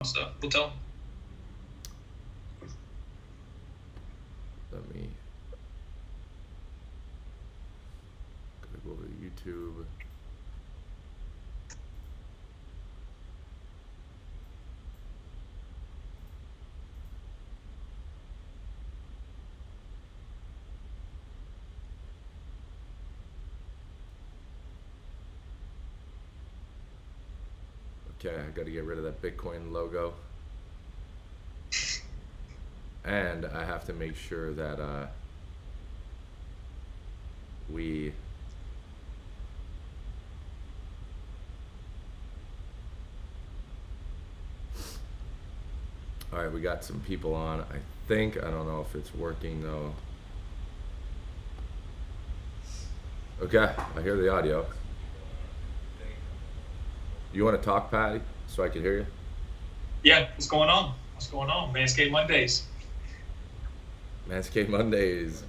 So we'll tell them. Let me go over to YouTube. Okay, I got to get rid of that Bitcoin logo. And I have to make sure that we all right, we got some people on. I think, I don't know if it's working though. Okay, I hear the audio. You want to talk, Patty, so I can hear you? Yeah, what's going on? What's going on? Manscaped Mondays. Manscaped Mondays.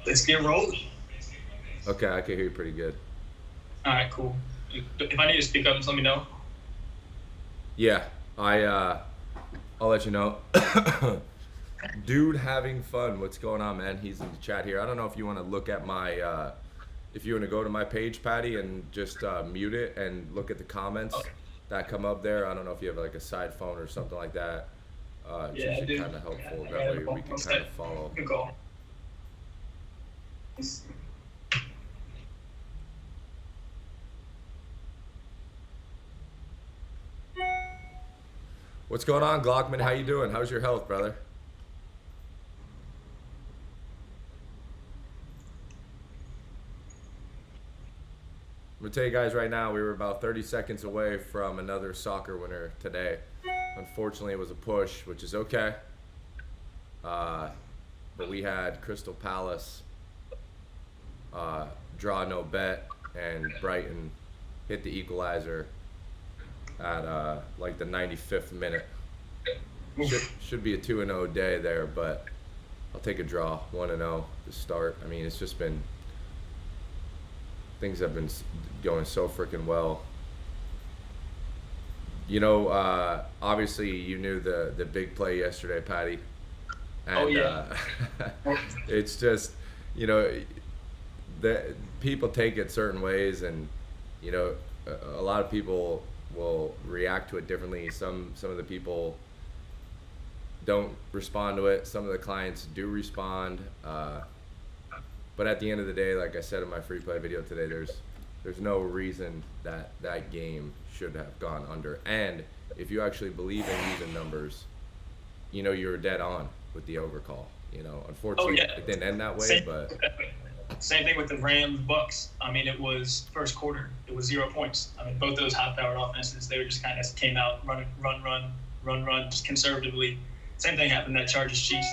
Let's get rolling. Okay, I can hear you pretty good. All right, cool. If I need to speak up, just let me know. Yeah, I'll let you know. Dude having fun. What's going on, man? He's in the chat here. I don't know if you want to look at my if you want to go to my page, Patty, and just mute it and look at the comments that come up there. I don't know if you have like a side phone or something like that. It's Yeah, usually kind of helpful. That way we can kind of follow. Good call. What's going on, Glockman? How you doing? How's your health, brother? I'm gonna tell you guys right now, we were about 30 seconds away from another soccer winner today. Unfortunately, it was a push, which is okay. But we had Crystal Palace draw no bet, and Brighton hit the equalizer at like the 95th minute. Should be a 2-0 day there, but I'll take a draw, 1-0 to start. I mean, it's just been, things have been going so freaking well. You know, obviously you knew the big play yesterday, Patty. And it's just, you know, the people take it certain ways, and you know, a lot of people will react to it differently. Some of the people don't respond to it. Some of the clients do respond. But at the end of the day, like I said in my free play video today, there's no reason that game should have gone under. And if you actually believe in using numbers, you know, you're dead on with the overcall. You know, unfortunately, it didn't end that way. Same thing with the Rams Bucks. I mean, it was first quarter. It was 0 points. I mean, both those high-powered offenses, they were just kind of came out run, just conservatively. Same thing happened at Chargers Chiefs.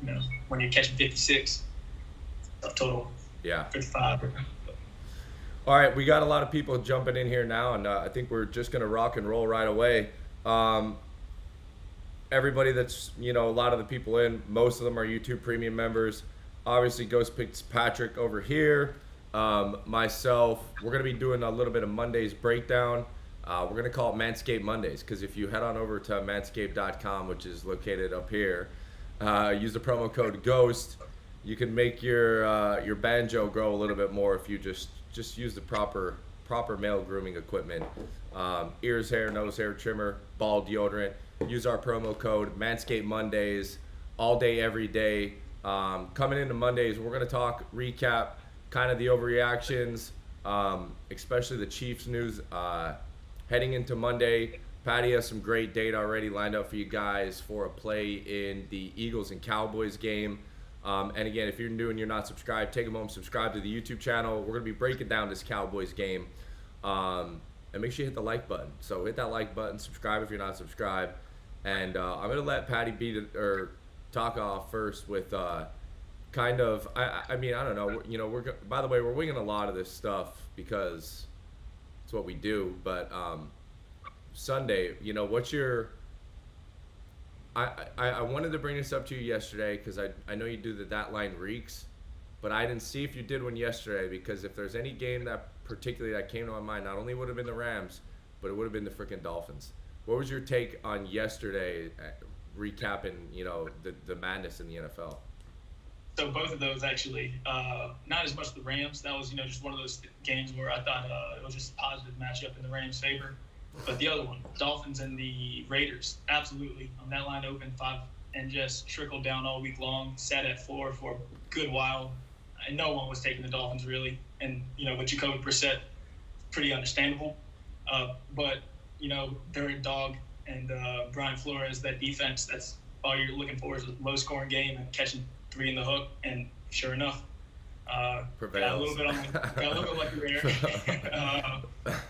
You know, when you're catching 56, total. Yeah. 55. All right, we got a lot of people jumping in here now, and I think we're just gonna rock and roll right away. Everybody that's, you know, a lot of the people in, most of them are YouTube Premium members. Obviously, Ghost picks Patrick over here. Myself, we're going to be doing a little bit of Monday's breakdown. We're going to call it Manscaped Mondays, because if you head on over to manscaped.com, which is located up here, use the promo code GHOST, you can make your banjo grow a little bit more if you just use the proper male grooming equipment. Ears, hair, nose hair trimmer, ball deodorant. Use our promo code Manscaped Mondays all day, every day. Coming into Mondays, we're going to talk, recap, kind of the overreactions, especially the Chiefs news. Heading into Monday, Patty has some great data already lined up for you guys for a play in the Eagles and Cowboys game. And again, if you're new and you're not subscribed, take a moment, subscribe to the YouTube channel. We're going to be breaking down this Cowboys game. And make sure you hit the like button. So hit that like button, subscribe if you're not subscribed. And I'm going to let Patty talk off first with kind of, I mean, I don't know, you know, by the way, we're winging a lot of this stuff because it's what we do, but Sunday, you know, what's your, I wanted to bring this up to you yesterday because I know you do the That Line Reeks, but I didn't see if you did one yesterday, because if there's any game that particularly that came to my mind, not only would have been the Rams, but it would have been the freaking Dolphins. What was your take on yesterday, recapping, the madness in the NFL? So both of those actually, not as much the Rams. That was, just one of those games where I thought it was just a positive matchup in the Rams' favor. But the other one, Dolphins and the Raiders, absolutely. That line opened 5 and just trickled down all week long, sat at 4 for a good while. And no one was taking the Dolphins really. And, with Jacoby Brissett, pretty understandable. But, they're a dog. And Brian Flores, that defense, that's all you're looking for is a low-scoring game and catching 3 in the hook. And sure enough, got a little bit lucky there.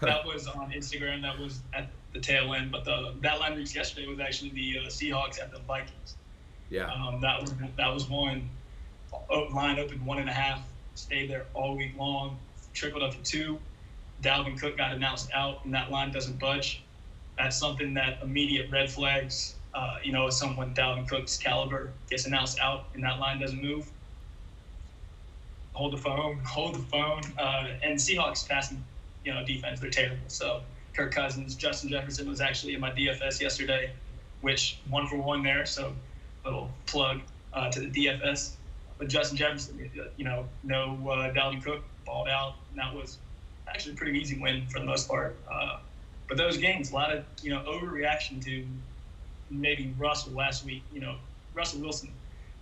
That was on Instagram. That was at the tail end. But that line reached yesterday was actually the Seahawks at the Vikings. Yeah. That was one. Line opened 1.5. Stayed there all week long. Trickled up to 2. Dalvin Cook got announced out, and that line doesn't budge. That's something that immediate red flags. As someone Dalvin Cook's caliber gets announced out, and that line doesn't move. Hold the phone. And Seahawks passing, defense, they're terrible. So Kirk Cousins, Justin Jefferson was actually in my DFS yesterday, which 1 for 1 there. So little plug to the DFS. But Justin Jefferson, no Dalvin Cook, balled out. And that was actually a pretty easy win for the most part. But those games, a lot of, overreaction to maybe Russell last week. Russell Wilson,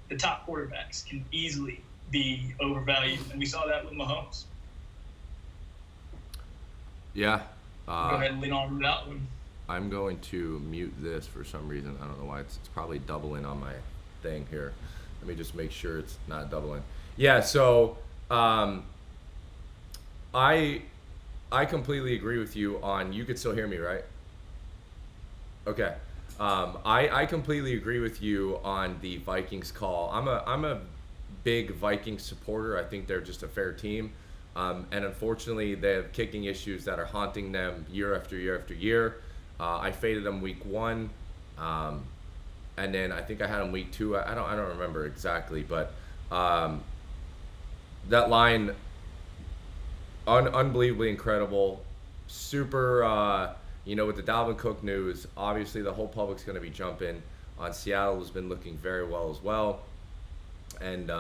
the top quarterbacks can easily be overvalued, and we saw that with Mahomes. Yeah. Go ahead and lean on that one. I'm going to mute this for some reason. I don't know why. It's probably doubling on my thing here. Let me just make sure it's not doubling. Yeah, so I completely agree with you on, you could still hear me, right? Okay. I completely agree with you on the Vikings call. I'm a big Vikings supporter. I think they're just a fair team. And unfortunately, they have kicking issues that are haunting them year after year after year. I faded them week 1. And then I think I had them week 2. I don't remember exactly, but that line, unbelievably incredible. Super, with the Dalvin Cook news, obviously the whole public's going to be jumping on Seattle, has been looking very well as well. And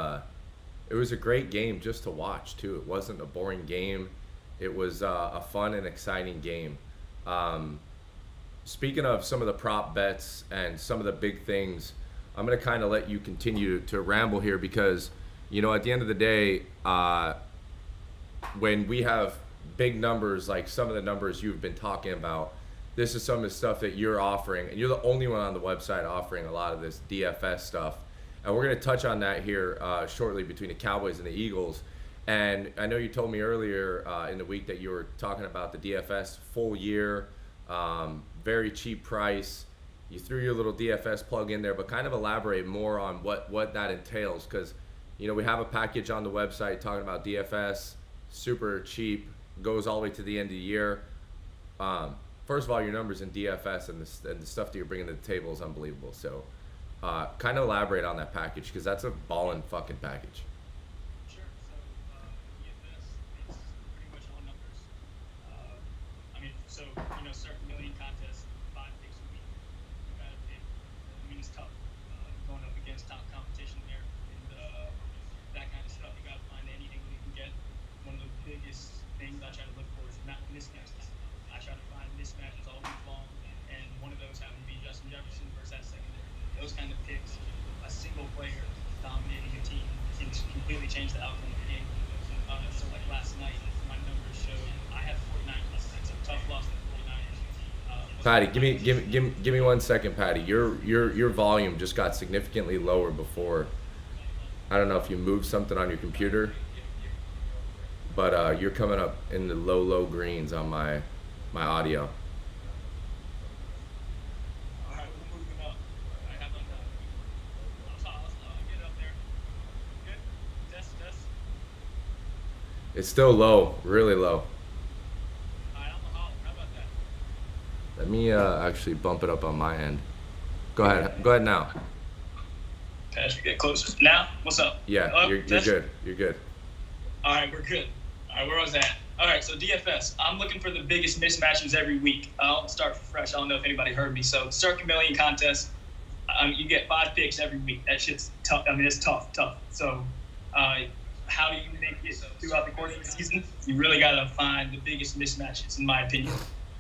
it was a great game just to watch, too. It wasn't a boring game. It was a fun and exciting game. Speaking of some of the prop bets and some of the big things, I'm going to kind of let you continue to ramble here because, at the end of the day, when we have big numbers like some of the numbers you've been talking about, this is some of the stuff that you're offering. And you're the only one on the website offering a lot of this DFS stuff. And we're going to touch on that here shortly between the Cowboys and the Eagles. And I know you told me earlier in the week that you were talking about the DFS full year, very cheap price. You threw your little DFS plug in there, but kind of elaborate more on what that entails. Because, we have a package on the website talking about DFS, super cheap, goes all the way to the end of the year. First of all, your numbers in DFS and the stuff that you're bringing to the table is unbelievable. So kind of elaborate on that package because that's a ballin' fucking package. Sure. DFS, it's pretty much all numbers. Certain million contests, 5 picks a week. You got to pick. It's tough going up against top competition there. And that kind of stuff, you got to find any angle you can get. One of the biggest things I try to look for is not mismatches. I try to find mismatches all week long, and one of those happened to be Justin Jefferson versus that secondary. Those kind of picks, a single player dominating a team can completely change the outcome of the game. So like last night, my numbers showed I had 49ers. That's a tough loss to the 49ers. Patty, give me 1 second, Patty. Your volume just got significantly lower before. I don't know if you moved something on your computer, but you're coming up in the low greens on my audio. All right, we're moving up. I have I'll get up there. Good. Test. It's still low, really low. All right, I'm a holler. How about that? Let me actually bump it up on my end. Go ahead now. Patrick, get closer. Now, what's up? Yeah, you're good. You're good. All right, we're good. All right, where was I at? All right, so DFS. I'm looking for the biggest mismatches every week. I'll start fresh. I don't know if anybody heard me. So Circa Million contest, you get 5 picks every week. That shit's tough. I mean, it's tough. So how do you make it throughout the course of the season? You really got to find the biggest mismatches, in my opinion.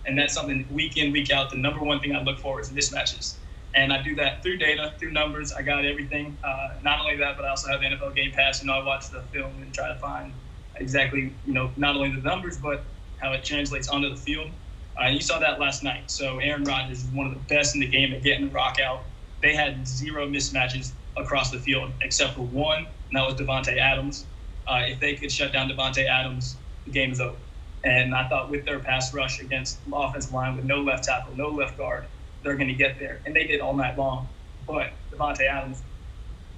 And that's something week in, week out. The number one thing I look for is mismatches. And I do that through data, through numbers. I got everything. Not only that, but I also have the NFL Game Pass. I watch the film and try to find exactly, not only the numbers, but how it translates onto the field. And you saw that last night. So Aaron Rodgers is one of the best in the game at getting the rock out. They had 0 mismatches across the field except for one, and that was Devontae Adams. If they could shut down Devontae Adams, the game is over. And I thought with their pass rush against the offensive line with no left tackle, no left guard, they're going to get there. And they did all night long. But Devontae Adams,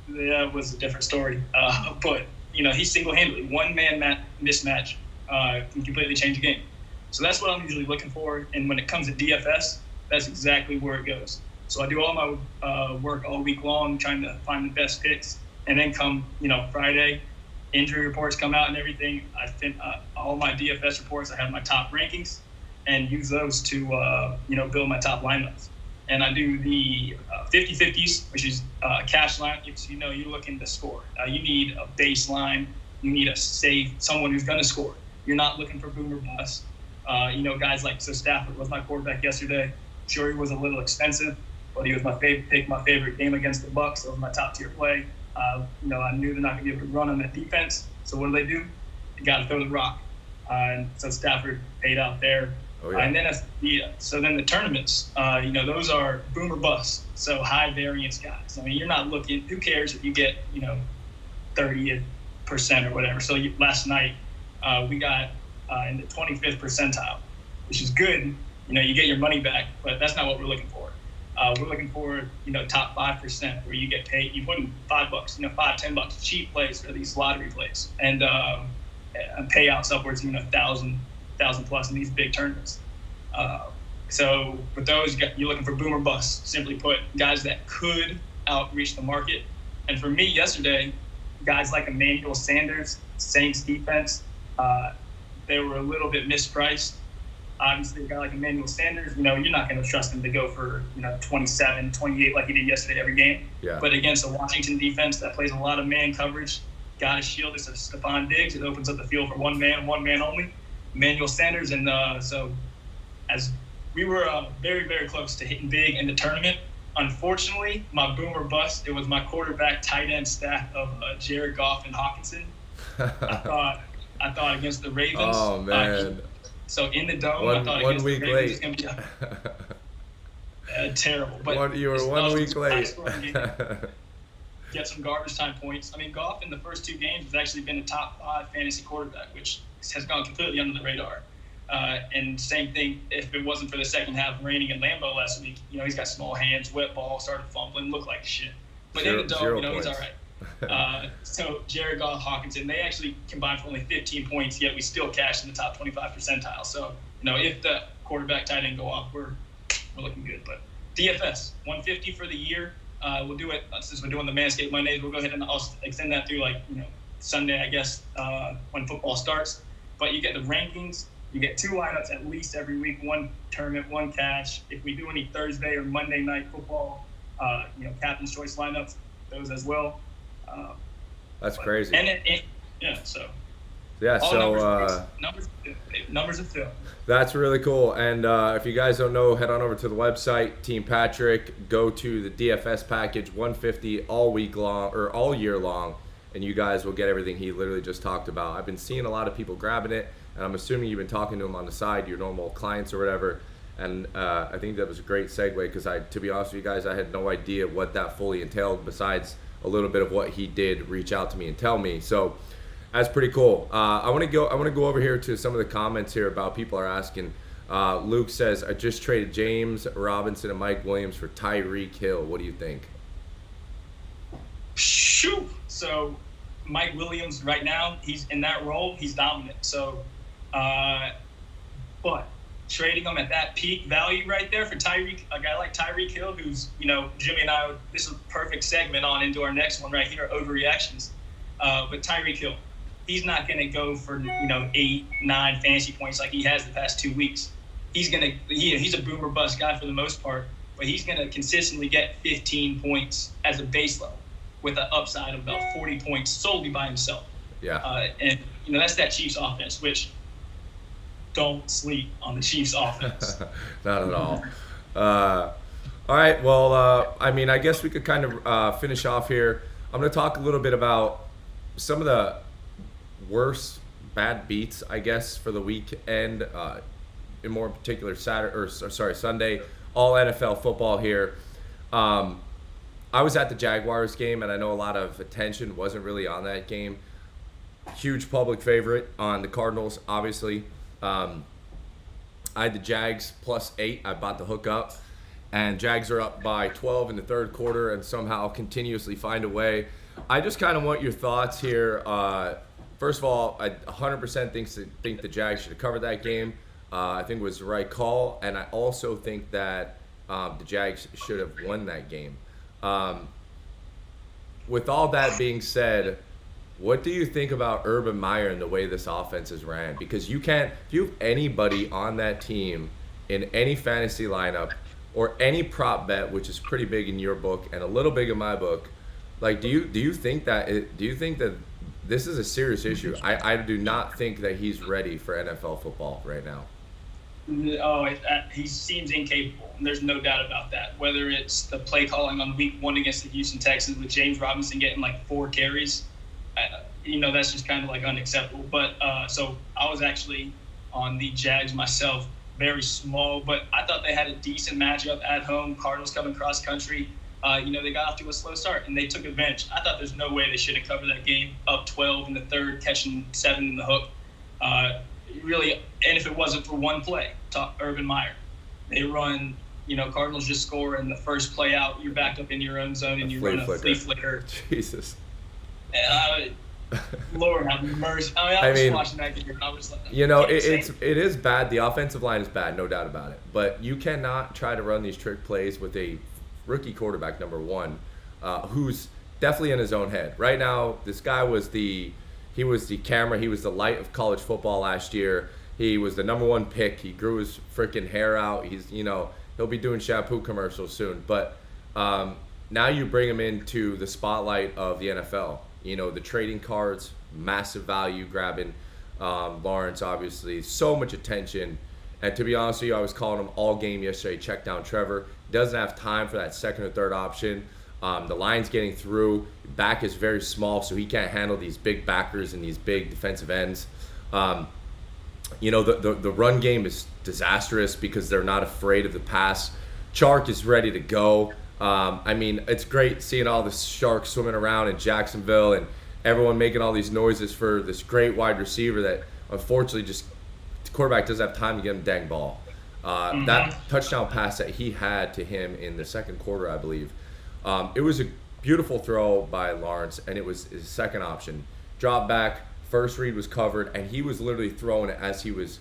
that was a different story. But, he single-handedly, one-man mismatch can completely change the game. So that's what I'm usually looking for. And when it comes to DFS, that's exactly where it goes. So I do all my work all week long trying to find the best picks. And then come, Friday, injury reports come out and everything. I think all my DFS reports, I have my top rankings and use those to, build my top lineups. And I do the 50-50s, which is a cash line. You're looking to score. You need a baseline. You need a safe, someone who's going to score. You're not looking for boomer bust. Guys like Stafford was my quarterback yesterday. Sure, he was a little expensive, but he was my favorite pick, my favorite game against the Bucs. That was my top tier play. I knew they're not going to be able to run on that defense. So what do? You got to throw the rock. And so Stafford paid out there. Oh, yeah. And then then the tournaments, those are boomer bust. So high variance guys. I mean, you're not looking. Who cares if you get 30% or whatever. So last night we got in the 25th percentile, which is good. You get your money back, but that's not what we're looking for. We're looking for, top 5% where you get paid. You put in $5, $5-10, cheap plays for these lottery plays, and payouts upwards, 1,000 plus in these big tournaments. So with those, you're looking for boomer bust. Simply put, guys that could outreach the market. And for me yesterday, guys like Emmanuel Sanders, Saints defense, they were a little bit mispriced. Obviously, a guy like Emmanuel Sanders, you're not going to trust him to go for, 27, 28 like he did yesterday every game. Yeah. But against a Washington defense that plays a lot of man coverage, got to shield us of Stephon Diggs. It opens up the field for one man only, Emmanuel Sanders. And so as we were very, very close to hitting big in the tournament, unfortunately, my boomer bust, it was my quarterback tight end stack of Jared Goff and Hawkinson. I thought against the Ravens. Oh, man. So in the dome, I thought one week late. was going to be terrible. But you were 1 week late. Get some garbage time points. I mean, Goff in the first 2 games has actually been a top 5 fantasy quarterback, which has gone completely under the radar. And same thing, if it wasn't for the second half raining in Lambeau last week, he's got small hands, wet ball, started fumbling, looked like shit. But in the dome, he's all right. So Jared Goff, Hawkinson, they actually combined for only 15 points, yet we still cashed in the top 25 percentile. So, if the quarterback tight end go off, we're looking good. But DFS, 150 for the year. We'll do it, since we're doing the Manscaped Mondays, we'll go ahead and I'll extend that through Sunday, I guess, when football starts. But you get the rankings. You get 2 lineups at least every week, 1 tournament, 1 cash. If we do any Thursday or Monday night football, captain's choice lineups, those as well. That's crazy. And numbers of film. That's really cool. And if you guys don't know, head on over to the website, Team Patrick. Go to the DFS package, 150 all week long or all year long, and you guys will get everything he literally just talked about. I've been seeing a lot of people grabbing it, and I'm assuming you've been talking to them on the side, your normal clients or whatever. And I think that was a great segue because to be honest with you guys, I had no idea what that fully entailed besides a little bit of what he did reach out to me and tell me. So that's pretty cool. I want to go over here to some of the comments here about people are asking. Luke says, I just traded James Robinson and Mike Williams for Tyreek Hill. What do you think? Shoot. So Mike Williams right now, he's in that role. He's dominant. So, but trading him at that peak value right there for Tyreek, a guy like Tyreek Hill, who's, Jimmy and I, this is a perfect segment on into our next one right here, overreactions. But Tyreek Hill, he's not going to go for 8, 9 fantasy points like he has the past 2 weeks. He's a boomer bust guy for the most part, but he's going to consistently get 15 points as a base level with an upside of about 40 points solely by himself. Yeah. And that's that Chiefs offense, which don't sleep on the Chiefs offense. Not at all. All right. Well, I guess we could kind of finish off here. I'm going to talk a little bit about some of the worst bad beats, I guess, for the weekend. In more particular, Sunday, all NFL football here. I was at the Jaguars game, and I know a lot of attention wasn't really on that game. Huge public favorite on the Cardinals, obviously. I had the Jags +8. I bought the hook up, and Jags are up by 12 in the third quarter and somehow continuously find a way. I just kind of want your thoughts here. First of all, I 100% think the Jags should have covered that game. I think it was the right call, and I also think that the Jags should have won that game. With all that being said, what do you think about Urban Meyer and the way this offense is ran? Because if you have anybody on that team in any fantasy lineup or any prop bet, which is pretty big in your book and a little big in my book, like, do you think that this is a serious issue? I do not think that he's ready for NFL football right now. Oh, he seems incapable, and there's no doubt about that. Whether it's the play calling on week 1 against the Houston Texans with James Robinson getting like 4 carries, that's just kind of like unacceptable. But so I was actually on the Jags myself, very small, but I thought they had a decent matchup at home. Cardinals coming cross country. They got off to a slow start, and they took advantage. I thought there's no way they should have covered that game, up 12 in the third, catching 7 in the hook. Really, and if it wasn't for one play, Urban Meyer, they run, Cardinals just score, and the first play out, you're back up in your own zone, and you run a flea flicker. Jesus. Lord have mercy. I was watching that game, and I was like, it is bad. The offensive line is bad, no doubt about it. But you cannot try to run these trick plays with a rookie quarterback, number 1, who's definitely in his own head. Right now, this guy was the camera. He was the light of college football last year. He was the number 1 pick. He grew his freaking hair out. He's, he'll be doing shampoo commercials soon. But now you bring him into the spotlight of the NFL. The trading cards, massive value grabbing. Lawrence, obviously, so much attention. And to be honest with you, I was calling him all game yesterday. Check down Trevor. Doesn't have time for that second or third option. The line's getting through. Back is very small, so he can't handle these big backers and these big defensive ends. The run game is disastrous because they're not afraid of the pass. Chark is ready to go. It's great seeing all the sharks swimming around in Jacksonville and everyone making all these noises for this great wide receiver that unfortunately the quarterback doesn't have time to get him dang ball. That touchdown pass that he had to him in the second quarter, I believe, it was a beautiful throw by Lawrence, and it was his second option. Drop back, first read was covered, and he was literally throwing it as he was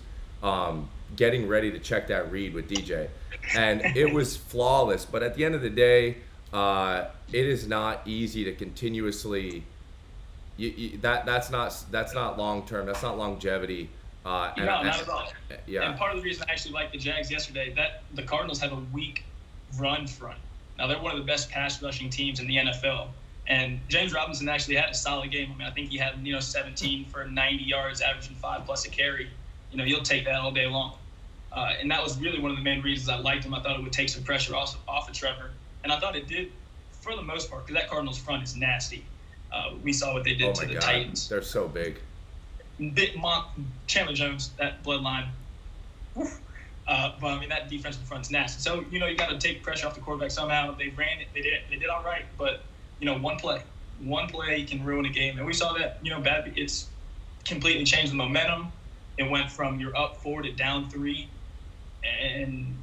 getting ready to check that read with DJ. And it was flawless. But at the end of the day, it is not easy to continuously that's not long term. That's not longevity. Not at all. Yeah. And part of the reason I actually liked the Jags yesterday, that the Cardinals have a weak run front. Now, they're one of the best pass rushing teams in the NFL. And James Robinson actually had a solid game. I think he had 17 for 90 yards, averaging 5+ a carry. He'll take that all day long. And that was really one of the main reasons I liked him. I thought it would take some pressure off of Trevor. And I thought it did for the most part, because that Cardinals front is nasty. We saw what they did to the Titans. They're so big. Chandler Jones, that bloodline. But that defensive front's nasty. So you got to take pressure off the quarterback somehow. They ran it. They did all right. But one play can ruin a game, and we saw that. It's completely changed the momentum. It went from you're up 4 to down 3, and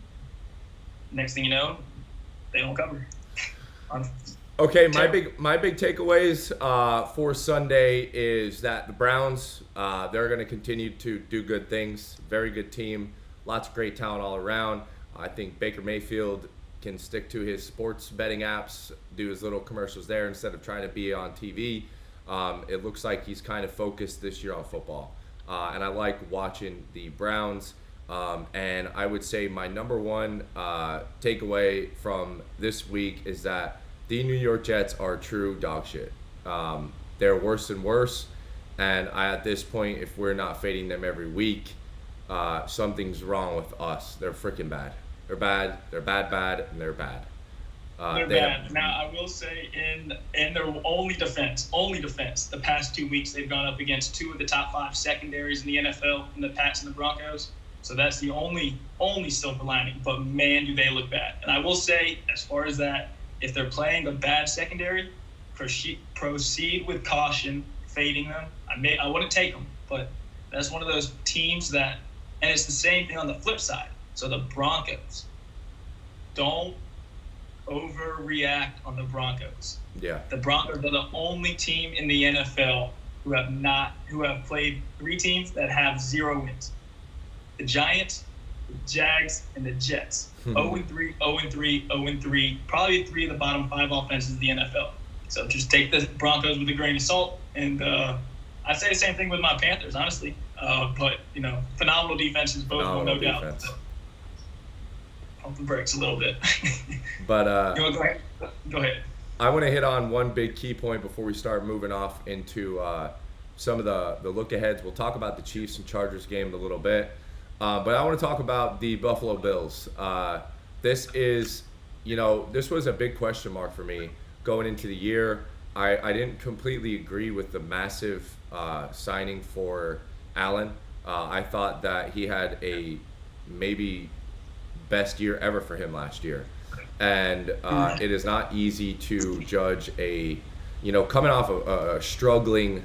next thing you know, they don't cover. Okay, my big takeaways for Sunday is that the Browns, they're going to continue to do good things. Very good team, lots of great talent all around. I think Baker Mayfield can stick to his sports betting apps, do his little commercials there instead of trying to be on TV. It looks like he's kind of focused this year on football. And I like watching the Browns. And I would say my number one takeaway from this week is that the New York Jets are true dog shit. They're worse and worse. And at this point, if we're not fading them every week, something's wrong with us. They're freaking bad. They're bad. They're bad, and they're bad. They're bad. Now, I will say in their only defense, the past 2 weeks they've gone up against 2 of the top 5 secondaries in the NFL, in the Pats and the Broncos. So that's the only silver lining. But man, do they look bad. And I will say, as far as that, if they're playing a bad secondary, proceed with caution, fading them. I wouldn't take them, but that's one of those teams that, and it's the same thing on the flip side. So the Broncos, don't overreact on the Broncos. Yeah. The Broncos are the only team in the NFL who have played 3 teams that have 0 wins. The Giants, the Jags, and the Jets. 0-3, 0-3, 0-3. Probably 3 of the bottom 5 offenses of the NFL. So just take the Broncos with a grain of salt. And I'd say the same thing with my Panthers, honestly. But, phenomenal defenses, both of them, no doubt. So, pump the brakes a little bit. But go ahead. I want to hit on one big key point before we start moving off into some of the look-aheads. We'll talk about the Chiefs and Chargers game in a little bit. But I want to talk about the Buffalo Bills. This was a big question mark for me going into the year. I didn't completely agree with the massive signing for Allen. I thought that he had a maybe best year ever for him last year. And it is not easy to judge coming off a struggling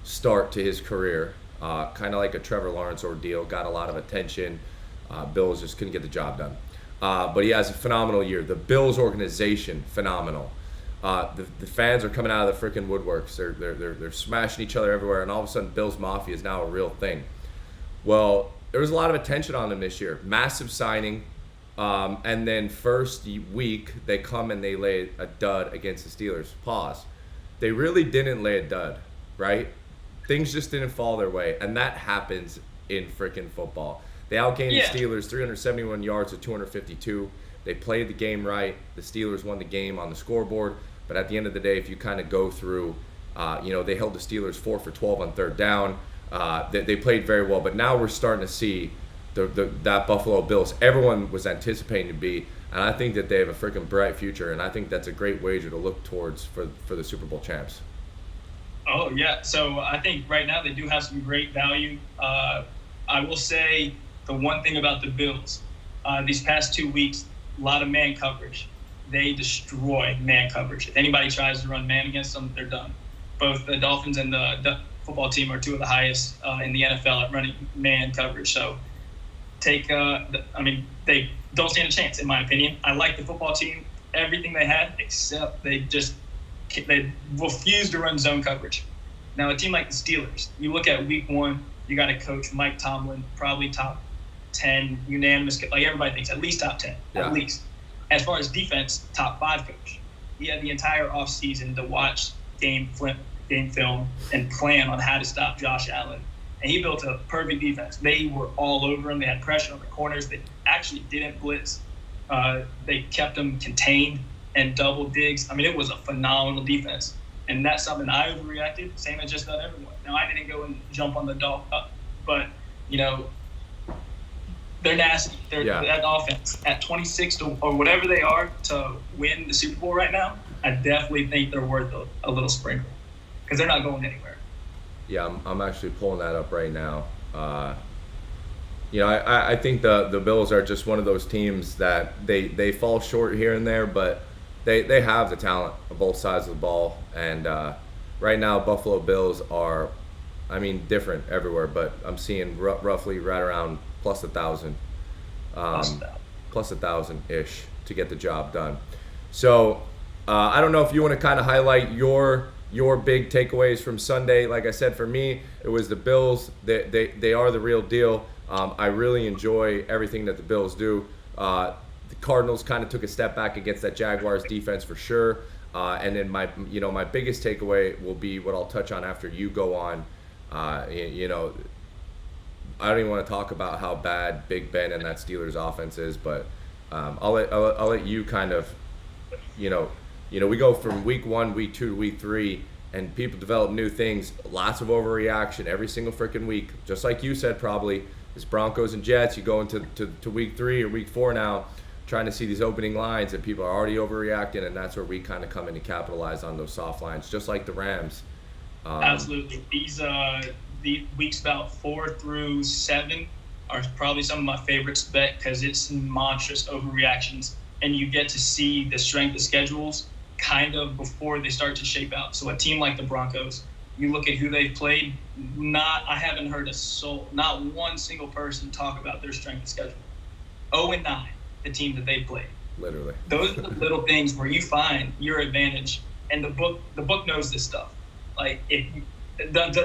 start to his career, kind of like a Trevor Lawrence ordeal, got a lot of attention. Bills just couldn't get the job done. But he has a phenomenal year. The Bills organization, phenomenal. The fans are coming out of the freaking woodworks. They're smashing each other everywhere, and all of a sudden, Bills Mafia is now a real thing. Well, there was a lot of attention on them this year. Massive signing. And then first week, they come and they lay a dud against the Steelers. Pause. They really didn't lay a dud, right? Things just didn't fall their way. And that happens in freaking football. They outgained the Steelers 371 yards to 252. They played the game right. The Steelers won the game on the scoreboard. But at the end of the day, if you kind of go through, they held the Steelers 4 for 12 on third down. They played very well. But now we're starting to see that Buffalo Bills everyone was anticipating to be, and I think that they have a freaking bright future, and I think that's a great wager to look towards for the Super Bowl champs. Oh yeah, so I think right now they do have some great value. I will say the one thing about the Bills, these past 2 weeks, a lot of man coverage. They destroy man coverage. If anybody tries to run man against them, they're done. Both the Dolphins and the football team are 2 of the highest in the NFL at running man coverage. So they don't stand a chance, in my opinion. I like the football team, everything they had, except they refused to run zone coverage. Now, a team like the Steelers, you look at week 1, you got a coach, Mike Tomlin, probably top 10, unanimous, like everybody thinks, at least top 10, at least. As far as defense, top 5 coach. He had the entire offseason to watch game film and plan on how to stop Josh Allen. And he built a perfect defense. They were all over him. They had pressure on the corners. They actually didn't blitz. They kept them contained and double digs. I mean, it was a phenomenal defense. And that's something I overreacted, same as just about everyone. Now, I didn't go and jump on the dog, but, they're nasty. That offense at 26 or whatever they are to win the Super Bowl right now, I definitely think they're worth a little sprinkle because they're not going anywhere. Yeah, I'm actually pulling that up right now. I think the Bills are just one of those teams that they fall short here and there, but they have the talent on both sides of the ball. And right now, Buffalo Bills are, different everywhere, but I'm seeing roughly right around plus 1,000. Plus 1,000-ish to get the job done. So I don't know if you want to kind of highlight your big takeaways from Sunday. Like I said, for me, it was the Bills. They are the real deal. I really enjoy everything that the Bills do. The Cardinals kind of took a step back against that Jaguars defense for sure. And then my biggest takeaway will be what I'll touch on after you go on. I don't even want to talk about how bad Big Ben and that Steelers offense is, but I'll let you kind of, we go from week 1, week 2 to week 3, and people develop new things. Lots of overreaction every single freaking week, just like you said. Probably it's Broncos and Jets. You go into to week 3 or week 4 now, trying to see these opening lines, and people are already overreacting, and that's where we kind of come in to capitalize on those soft lines, just like the Rams. Absolutely. The weeks about 4 through 7 are probably some of my favorites to bet because it's monstrous overreactions, and you get to see the strength of schedules kind of before they start to shape out. So a team like the Broncos, you look at who they've played, I haven't heard not one single person talk about their strength of schedule. 0-9, the team that they played. Literally. Those are the little things where you find your advantage, and the book knows this stuff. Like,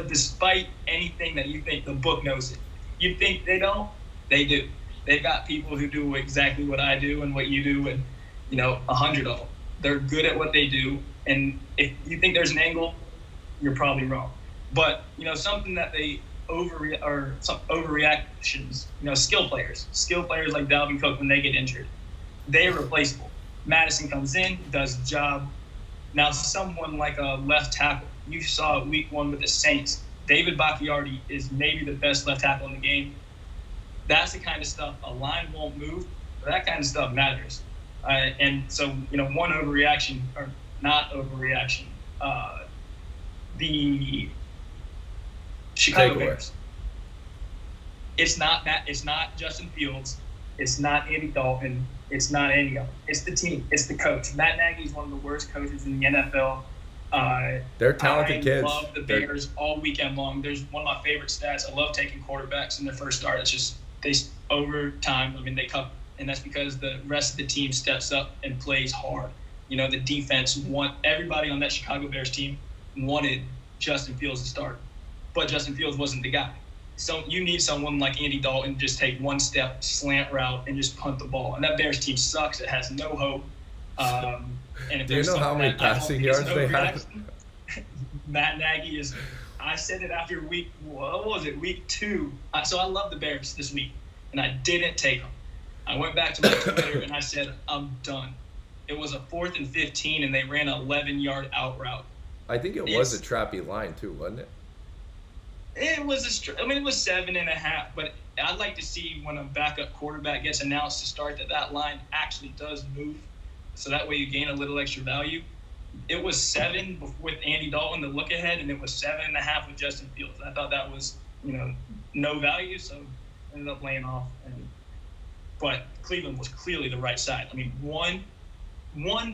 despite anything that you think, the book knows it. You think they don't? They do. They've got people who do exactly what I do and what you do, and 100 of them. They're good at what they do, and if you think there's an angle, you're probably wrong. But something that they some overreactions. Skill players like Dalvin Cook, when they get injured, they are replaceable. Madison comes in, does the job. Now someone like a left tackle, you saw it week 1 with the Saints. David Bakhtiari is maybe the best left tackle in the game. That's the kind of stuff a line won't move, but that kind of stuff matters. And so, one overreaction, or not overreaction, the Chicago Bears. It's not Justin Fields. It's not Andy Dalton. It's not any of them. It's the team. It's the coach. Matt Nagy is one of the worst coaches in the NFL. They're talented kids. I love the Bears all weekend long. There's one of my favorite stats. I love taking quarterbacks in their first start. It's just over time. They cover, and that's because the rest of the team steps up and plays hard. The defense everybody on that Chicago Bears team wanted Justin Fields to start, but Justin Fields wasn't the guy. So you need someone like Andy Dalton to just take one step, slant route, and just punt the ball. And that Bears team sucks. It has no hope. And if do you know how many passing yards they have? Matt Nagy is. I said it after week 2. So I love the Bears this week, and I didn't take them. I went back to my Twitter and I said, I'm done. It was a 4th and 15, and they ran an 11-yard out route. I think it was a trappy line too, wasn't it? It was it was 7.5, but I'd like to see when a backup quarterback gets announced to start that line actually does move, so that way you gain a little extra value. It was 7 with Andy Dalton, the look ahead, and it was 7.5 with Justin Fields. I thought that was, no value, so I ended up laying off. But Cleveland was clearly the right side. One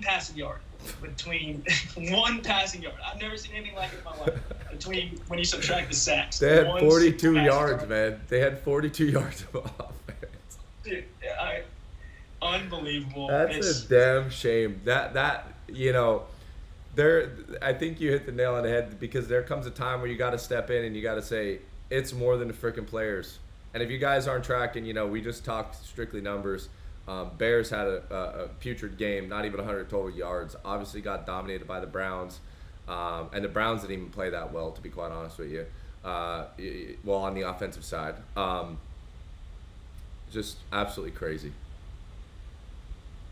passing yard between one passing yard. I've never seen anything like it in my life. Between when you subtract the sacks, they had 42 yards, man. They had 42 yards of offense. Dude, unbelievable. That's a damn shame. That I think you hit the nail on the head, because there comes a time where you got to step in and you got to say it's more than the freaking players. And if you guys aren't tracking, we just talked strictly numbers. Bears had a putrid game, not even 100 total yards. Obviously got dominated by the Browns. And the Browns didn't even play that well, to be quite honest with you. On the offensive side. Just absolutely crazy.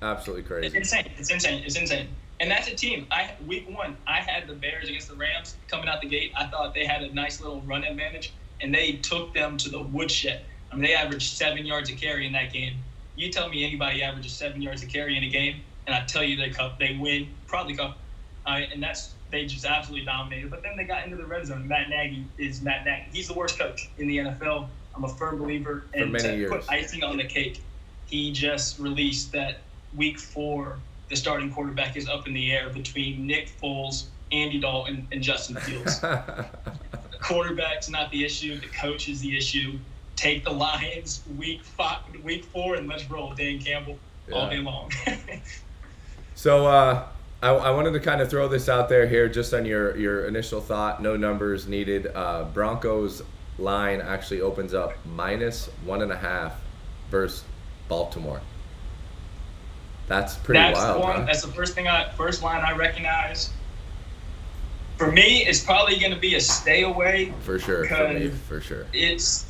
Absolutely crazy. It's insane. And that's a team. Week 1, I had the Bears against the Rams coming out the gate. I thought they had a nice little run advantage, and they took them to the woodshed. They averaged 7 yards a carry in that game. You tell me anybody averages 7 yards a carry in a game, and I tell you they win, probably cup. And they just absolutely dominated. But then they got into the red zone. Matt Nagy is Matt Nagy. He's the worst coach in the NFL. I'm a firm believer. And for many years. Put icing on the cake, he just released that week 4, the starting quarterback is up in the air between Nick Foles, Andy Dalton, and Justin Fields. The quarterback's not the issue. The coach is the issue. Take the Lions week 4, and let's roll Dan Campbell all day long. So I wanted to kind of throw this out there here just on your initial thought. No numbers needed. Broncos line actually opens up -1.5 versus Baltimore. That's pretty wild. Huh? That's the first line I recognize. For me, it's probably going to be a stay away. For sure. For me, for sure. It's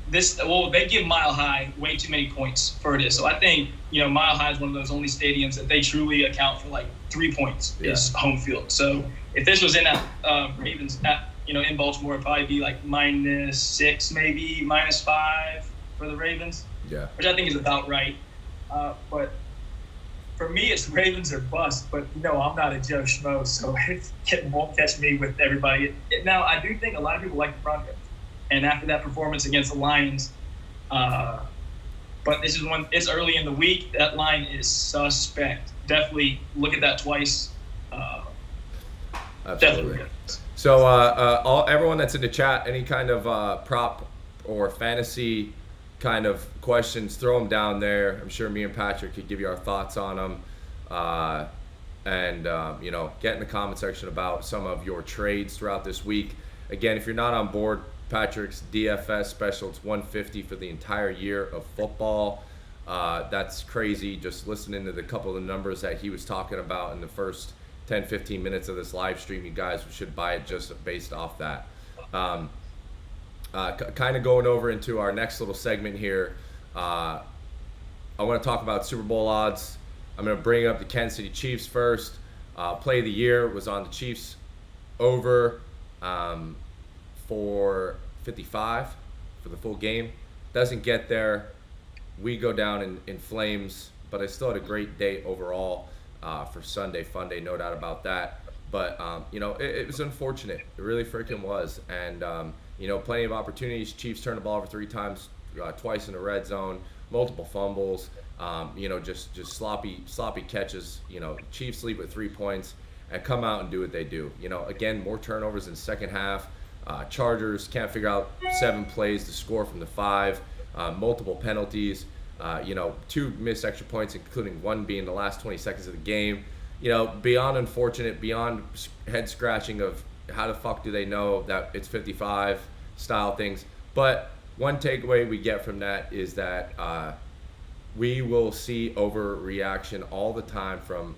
they give Mile High way too many points for this. So I think, Mile High is one of those only stadiums that they truly account for like 3 points is home field. So if this was in that Ravens, in Baltimore, it'd probably be like -6, maybe -5 for the Ravens. Yeah. Which I think is about right. But for me, it's Ravens or bust. But I'm not a Joe Schmo, so it won't catch me with everybody. Now, I do think a lot of people like the Broncos. And after that performance against the Lions, but this is it's early in the week. That line is suspect. Definitely look at that twice. Absolutely. Definitely. So, everyone that's in the chat, any kind of prop or fantasy kind of questions, throw them down there. I'm sure me and Patrick could give you our thoughts on them. Get in the comment section about some of your trades throughout this week. Again, if you're not on board, Patrick's DFS special, it's $150 for the entire year of football. That's crazy. Just listening to the couple of the numbers that he was talking about in the first 10-15 minutes of this live stream, you guys should buy it just based off that. Kind of going over into our next little segment here. I want to talk about Super Bowl odds. I'm going to bring up the Kansas City Chiefs first. Play of the year was on the Chiefs over for 55 for the full game. Doesn't get there. We go down in flames, but I still had a great day overall for Sunday Fun Day, no doubt about that. But, it was unfortunate. It really freaking was. And, plenty of opportunities. Chiefs turned the ball over 3 times, twice in the red zone, multiple fumbles, just sloppy catches. Chiefs lead with 3 points and come out and do what they do. Again, more turnovers in the second half. Chargers can't figure out 7 plays to score from the 5, multiple penalties, 2 missed extra points, including 1 being the last 20 seconds of the game. Beyond unfortunate, beyond head scratching of how the fuck do they know that it's 55 style things. But one takeaway we get from that is that we will see overreaction all the time from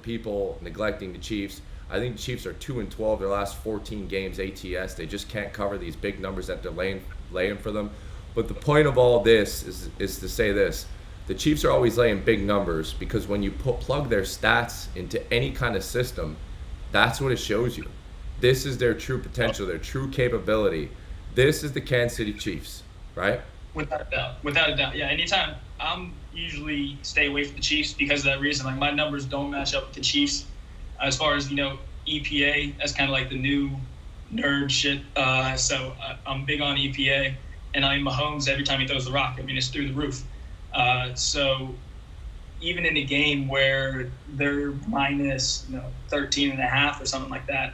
people neglecting the Chiefs. I think the Chiefs are 2-12 their last 14 games ATS. They just can't cover these big numbers that they're laying for them. But the point of all this is to say this. The Chiefs are always laying big numbers because when you plug their stats into any kind of system, that's what it shows you. This is their true potential, their true capability. This is the Kansas City Chiefs, right? Without a doubt. Yeah, anytime. I'm usually stay away from the Chiefs because of that reason. Like, my numbers don't match up with the Chiefs. As far as, EPA, that's kind of like the new nerd shit. So I'm big on EPA. And Mahomes, every time he throws the rock, it's through the roof. So even in a game where they're minus 13.5 or something like that,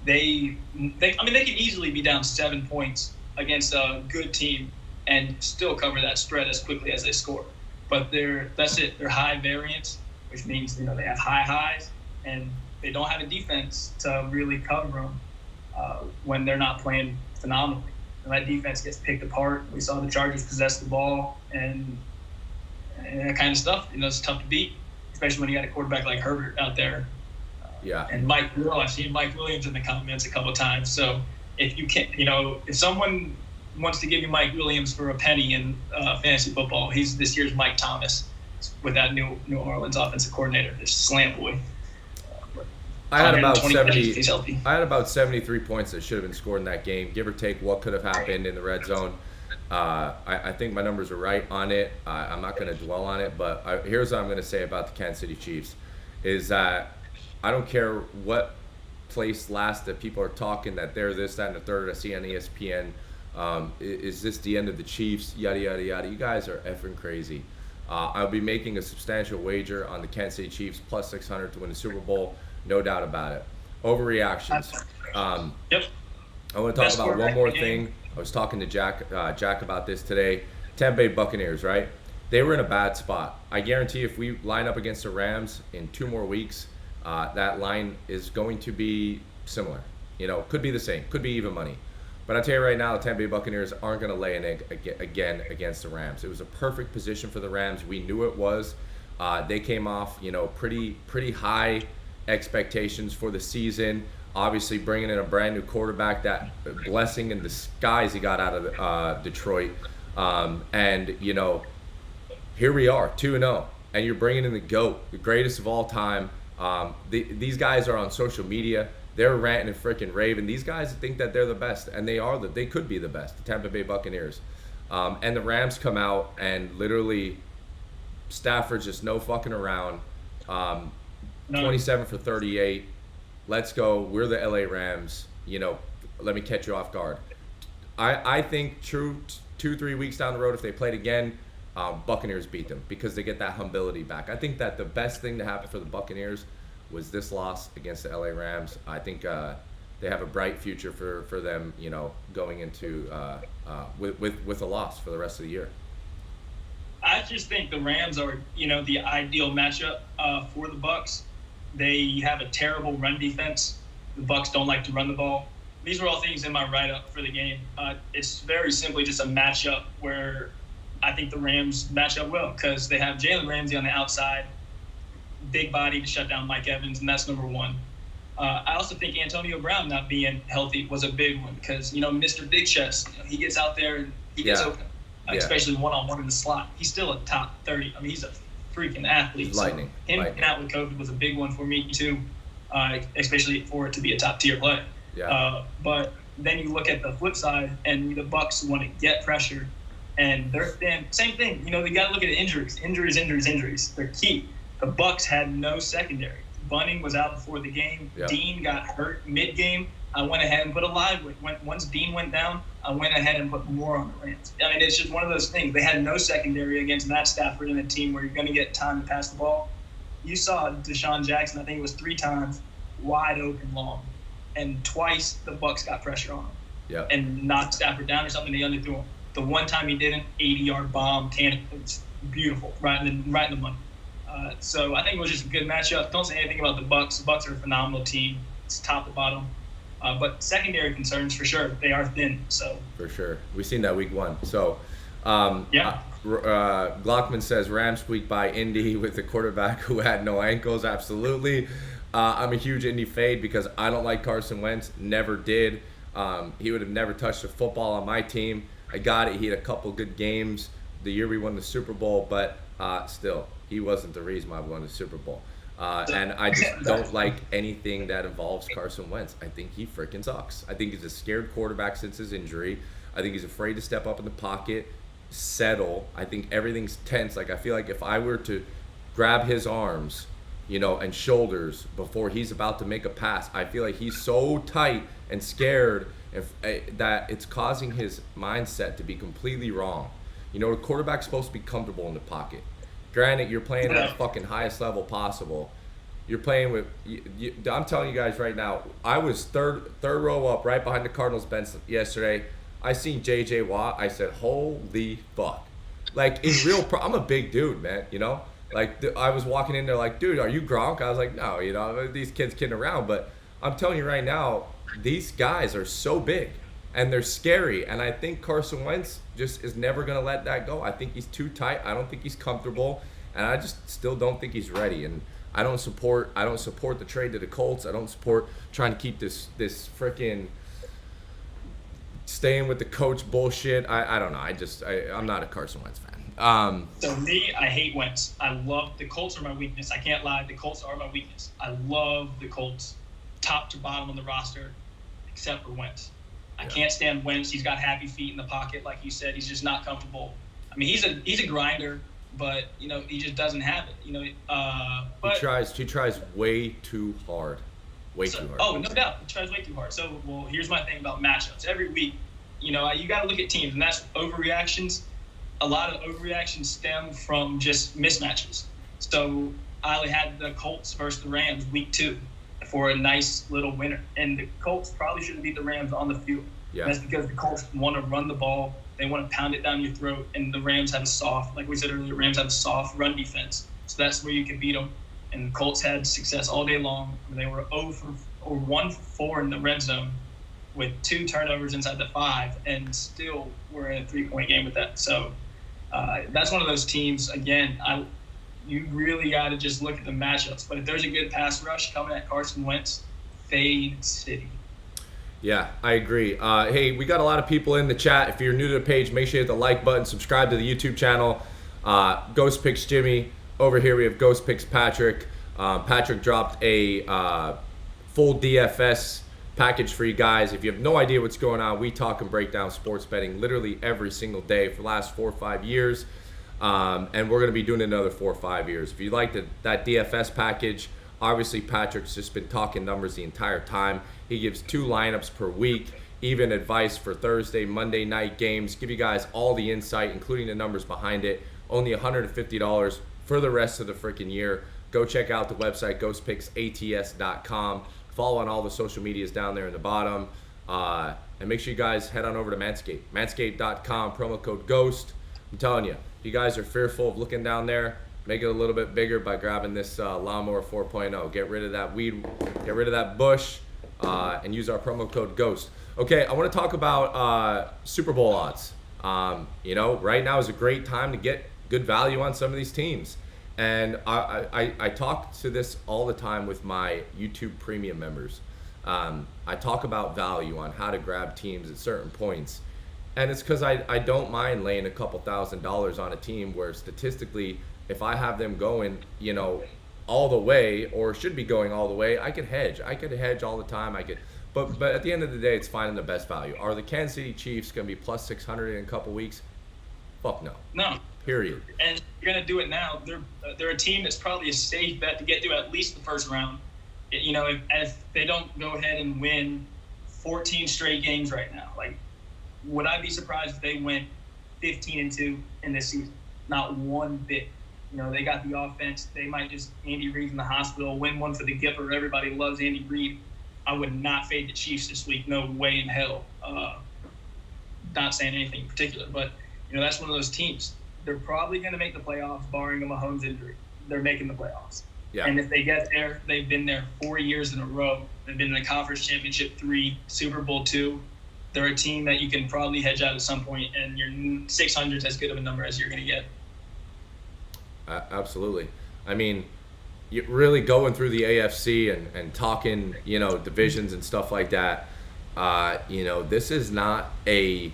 they could easily be down 7 points against a good team and still cover that spread as quickly as they score. But that's it. They're high variance, which means they have high highs, and they don't have a defense to really cover them when they're not playing phenomenally. And that defense gets picked apart. We saw the Chargers possess the ball and that kind of stuff. It's tough to beat, especially when you got a quarterback like Herbert out there. Yeah. And I've seen Mike Williams in the comments a couple of times. So if you can't, if someone wants to give you Mike Williams for a penny in fantasy football, he's this year's Mike Thomas with that New Orleans offensive coordinator, this slam boy. I had about 70. I had about 73 points that should have been scored in that game, give or take what could have happened in the red zone. I think my numbers are right on it. I'm not going to dwell on it, but here's what I'm going to say about the Kansas City Chiefs: is that I don't care what place last that people are talking that they're this, that, and the third. I see on ESPN. Is this the end of the Chiefs? Yada yada yada. You guys are effing crazy. I'll be making a substantial wager on the Kansas City Chiefs plus 600 to win the Super Bowl. No doubt about it. Overreactions. Yep. I want to talk about one more thing. I was talking to Jack about this today. Tampa Bay Buccaneers, right? They were in a bad spot. I guarantee if we line up against the Rams in 2 more weeks, that line is going to be similar. Could be the same. Could be even money. But I tell you right now, the Tampa Bay Buccaneers aren't going to lay an egg again against the Rams. It was a perfect position for the Rams. We knew it was. They came off, pretty high expectations for the season. Obviously, bringing in a brand new quarterback, that blessing in disguise he got out of Detroit. And here we are, 2-0, and you're bringing in the GOAT, the greatest of all time. These guys are on social media. They're ranting and freaking raving. These guys think that they're the best, and they could be the best, the Tampa Bay Buccaneers. And the Rams come out and literally Stafford's just no fucking around. 27 for 38. Let's go. We're the LA Rams. Let me catch you off guard. I think 2-3 weeks down the road, if they played again, Buccaneers beat them because they get that humility back. I think that the best thing to happen for the Buccaneers was this loss against the LA Rams. I think they have a bright future for them, going into with a loss for the rest of the year. I just think the Rams are, the ideal matchup for the Bucs. They have a terrible run defense. The Bucs don't like to run the ball. These were all things in my write-up for the game. It's very simply just a matchup where I think the Rams match up well because they have Jalen Ramsey on the outside, big body to shut down Mike Evans, and that's number one. I also think Antonio Brown not being healthy was a big one because, Mr. Big Chest, he gets out there and he gets open, especially one-on-one in the slot. He's still a top 30. I mean, he's a freaking athlete. Lightning. So him getting out with COVID was a big one for me too, especially for it to be a top-tier play. Yeah. But then you look at the flip side, and the Bucs want to get pressure, and they're thin. Same thing. They got to look at injuries. Injuries. They're key. The Bucs had no secondary. Bunning was out before the game. Yeah. Dean got hurt mid-game. I went ahead and put a live weight. Once Dean went down, I went ahead and put more on the Rams. I mean, it's just one of those things. They had no secondary against Matt Stafford in a team where you're going to get time to pass the ball. You saw Deshaun Jackson, I think it was 3 times, wide open long. And twice the Bucs got pressure on him. Yeah. And knocked Stafford down or something. They underthrew him. The one time he didn't, 80-yard bomb, it was beautiful, right in the money. So I think it was just a good matchup. Don't say anything about the Bucs. The Bucs are a phenomenal team. It's top to bottom. But secondary concerns for sure. They are thin. So for sure, we've seen that week 1. So yeah. Glockman says Rams squeaked by Indy with the quarterback who had no ankles. Absolutely. I'm a huge Indy fade because I don't like Carson Wentz. Never did. He would have never touched a football on my team. I got it. He had a couple good games the year we won the Super Bowl, but still, he wasn't the reason why we won the Super Bowl. And I just don't like anything that involves Carson Wentz. I think he freaking sucks. I think he's a scared quarterback since his injury. I think he's afraid to step up in the pocket, settle. I think everything's tense. Like, I feel like if I were to grab his arms, and shoulders before he's about to make a pass, I feel like he's so tight and scared that it's causing his mindset to be completely wrong. The quarterback's supposed to be comfortable in the pocket. Granted, you're playing at the fucking highest level possible. You're playing with. I'm telling you guys right now. I was third row up, right behind the Cardinals bench yesterday. I seen J.J. Watt. I said, "Holy fuck!" Like in real, I'm a big dude, man. Like I was walking in there, like, "Dude, are you Gronk?" I was like, "No, these kids kidding around." But I'm telling you right now, these guys are so big and they're scary. And I think Carson Wentz just is never going to let that go. I think he's too tight. I don't think he's comfortable. And I just still don't think he's ready. And I don't support the trade to the Colts. I don't support trying to keep this freaking staying with the coach bullshit. I don't know. I'm not a Carson Wentz fan. So me, I hate Wentz. I love the Colts are my weakness. I can't lie. The Colts are my weakness. I love the Colts, top to bottom on the roster, except for Wentz. I can't stand Wentz. He's got happy feet in the pocket, like you said. He's just not comfortable. I mean, he's a grinder, but he just doesn't have it. But he tries way too hard. Way too hard. Oh, no doubt. He tries way too hard. So, here's my thing about matchups. Every week, you got to look at teams, and that's overreactions. A lot of overreactions stem from just mismatches. So I had the Colts versus the Rams week 2 for a nice little winner. And the Colts probably shouldn't beat the Rams on the field. Yeah. That's because the Colts want to run the ball. They want to pound it down your throat. And the Rams have a soft, like we said earlier, Rams have a soft run defense. So that's where you can beat them. And the Colts had success all day long. They were 1 for 4 in the red zone. with 2 turnovers inside the 5, and still we're in a 3-point game with that. So that's one of those teams, again, you really got to just look at the matchups. But if there's a good pass rush coming at Carson Wentz, fade City. Yeah, I agree. Hey, we got a lot of people in the chat. If you're new to the page, make sure you hit the like button, subscribe to the YouTube channel. Ghost Picks Jimmy. Over here we have Ghost Picks Patrick. Patrick dropped a full DFS package for you guys. If you have no idea what's going on, we talk and break down sports betting literally every single day for the last 4 or 5 years. And we're going to be doing it another 4 or 5 years. If you like that DFS package, obviously Patrick's just been talking numbers the entire time. He gives 2 lineups per week, even advice for Thursday, Monday night games. Give you guys all the insight, including the numbers behind it. Only $150 for the rest of the freaking year. Go check out the website, ghostpicksats.com. Follow on all the social medias down there in the bottom. And make sure you guys head on over to Manscaped. Manscaped.com, promo code GHOST. I'm telling you, if you guys are fearful of looking down there, make it a little bit bigger by grabbing this Lawnmower 4.0. Get rid of that weed, get rid of that bush, and use our promo code GHOST. Okay, I want to talk about Super Bowl odds. Right now is a great time to get good value on some of these teams. And I talk to this all the time with my YouTube premium members. I talk about value on how to grab teams at certain points. And it's because I don't mind laying a couple $1,000s on a team where statistically, if I have them going, all the way, or should be going all the way, I could hedge. I could hedge all the time. But at the end of the day, it's finding the best value. Are the Kansas City Chiefs going to be plus 600 in a couple weeks? Fuck no. No. Period. And you're going to do it now. They're a team that's probably a safe bet to get through at least the first round. If they don't go ahead and win 14 straight games right now, would I be surprised if they went 15-2 in this season? Not one bit. They got the offense. They might just Andy Reid in the hospital, win one for the Gipper. Everybody loves Andy Reid. I would not fade the Chiefs this week. No way in hell. Not saying anything in particular, but that's one of those teams. They're probably going to make the playoffs, barring a Mahomes injury. They're making the playoffs. Yeah. And if they get there, they've been there 4 years in a row. They've been in the Conference Championship 3, Super Bowl 2. They're a team that you can probably hedge out at some point, and your 600 is as good of a number as you're going to get. Absolutely. I mean, you really going through the AFC and talking, divisions and stuff like that. This is not a.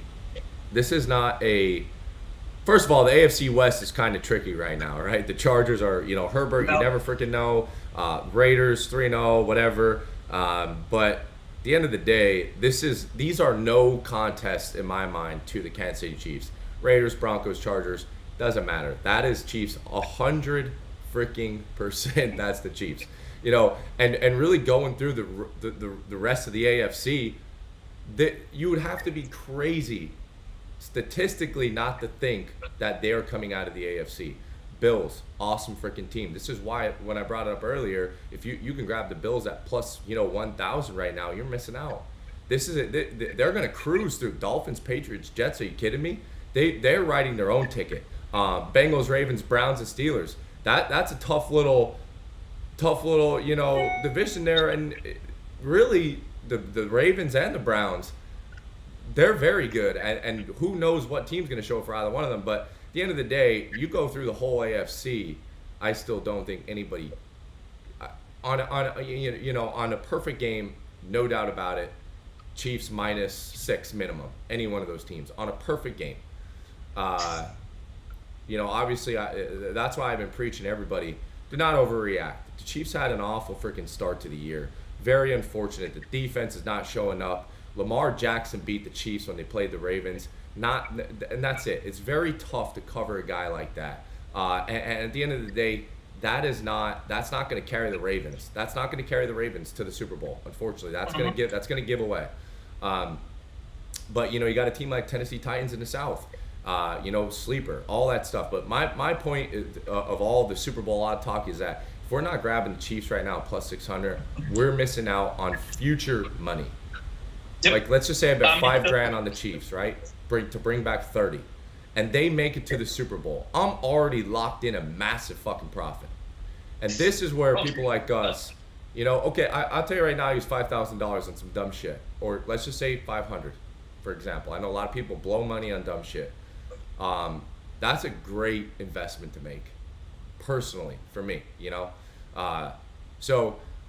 First of all, the AFC West is kind of tricky right now, right? The Chargers are, Herbert, you never freaking know. Raiders 3-0, whatever. But at the end of the day, these are no contests in my mind to the Kansas City Chiefs. Raiders, Broncos, Chargers, doesn't matter. That is Chiefs 100% that's the Chiefs. And really going through the rest of the AFC, that you would have to be crazy statistically not to think that they're coming out of the AFC. Bills, awesome freaking team. This is why when I brought it up earlier, if you can grab the Bills at plus 1,000 right now, you're missing out. They're going to cruise through Dolphins, Patriots, Jets. Are you kidding me? They're writing their own ticket. Bengals, Ravens, Browns, and Steelers. That's a tough little division there. And really the Ravens and the Browns, they're very good, and who knows what team's going to show up for either one of them. But at the end of the day, you go through the whole AFC, I still don't think anybody on a perfect game, no doubt about it, Chiefs -6 minimum, any one of those teams on a perfect game. Obviously, that's why I've been preaching to everybody, do not overreact. The Chiefs had an awful freaking start to the year. Very unfortunate. The defense is not showing up. Lamar Jackson beat the Chiefs when they played the Ravens. And that's it. It's very tough to cover a guy like that. And at the end of the day, that's not going to carry the Ravens. That's not going to carry the Ravens to the Super Bowl. Unfortunately, that's going to give away. But you got a team like Tennessee Titans in the South. Sleeper, all that stuff. But my point of all the Super Bowl odd talk is that if we're not grabbing the Chiefs right now plus 600, we're missing out on future money. Yep. Let's just say I bet $5,000 on the Chiefs, right? To bring back 30, and they make it to the Super Bowl. I'm already locked in a massive fucking profit. And this is where people like us Okay, I'll tell you right now, I use $5,000 on some dumb shit, or let's just say 500, for example. I know a lot of people blow money on dumb shit. That's a great investment to make, personally, for me. I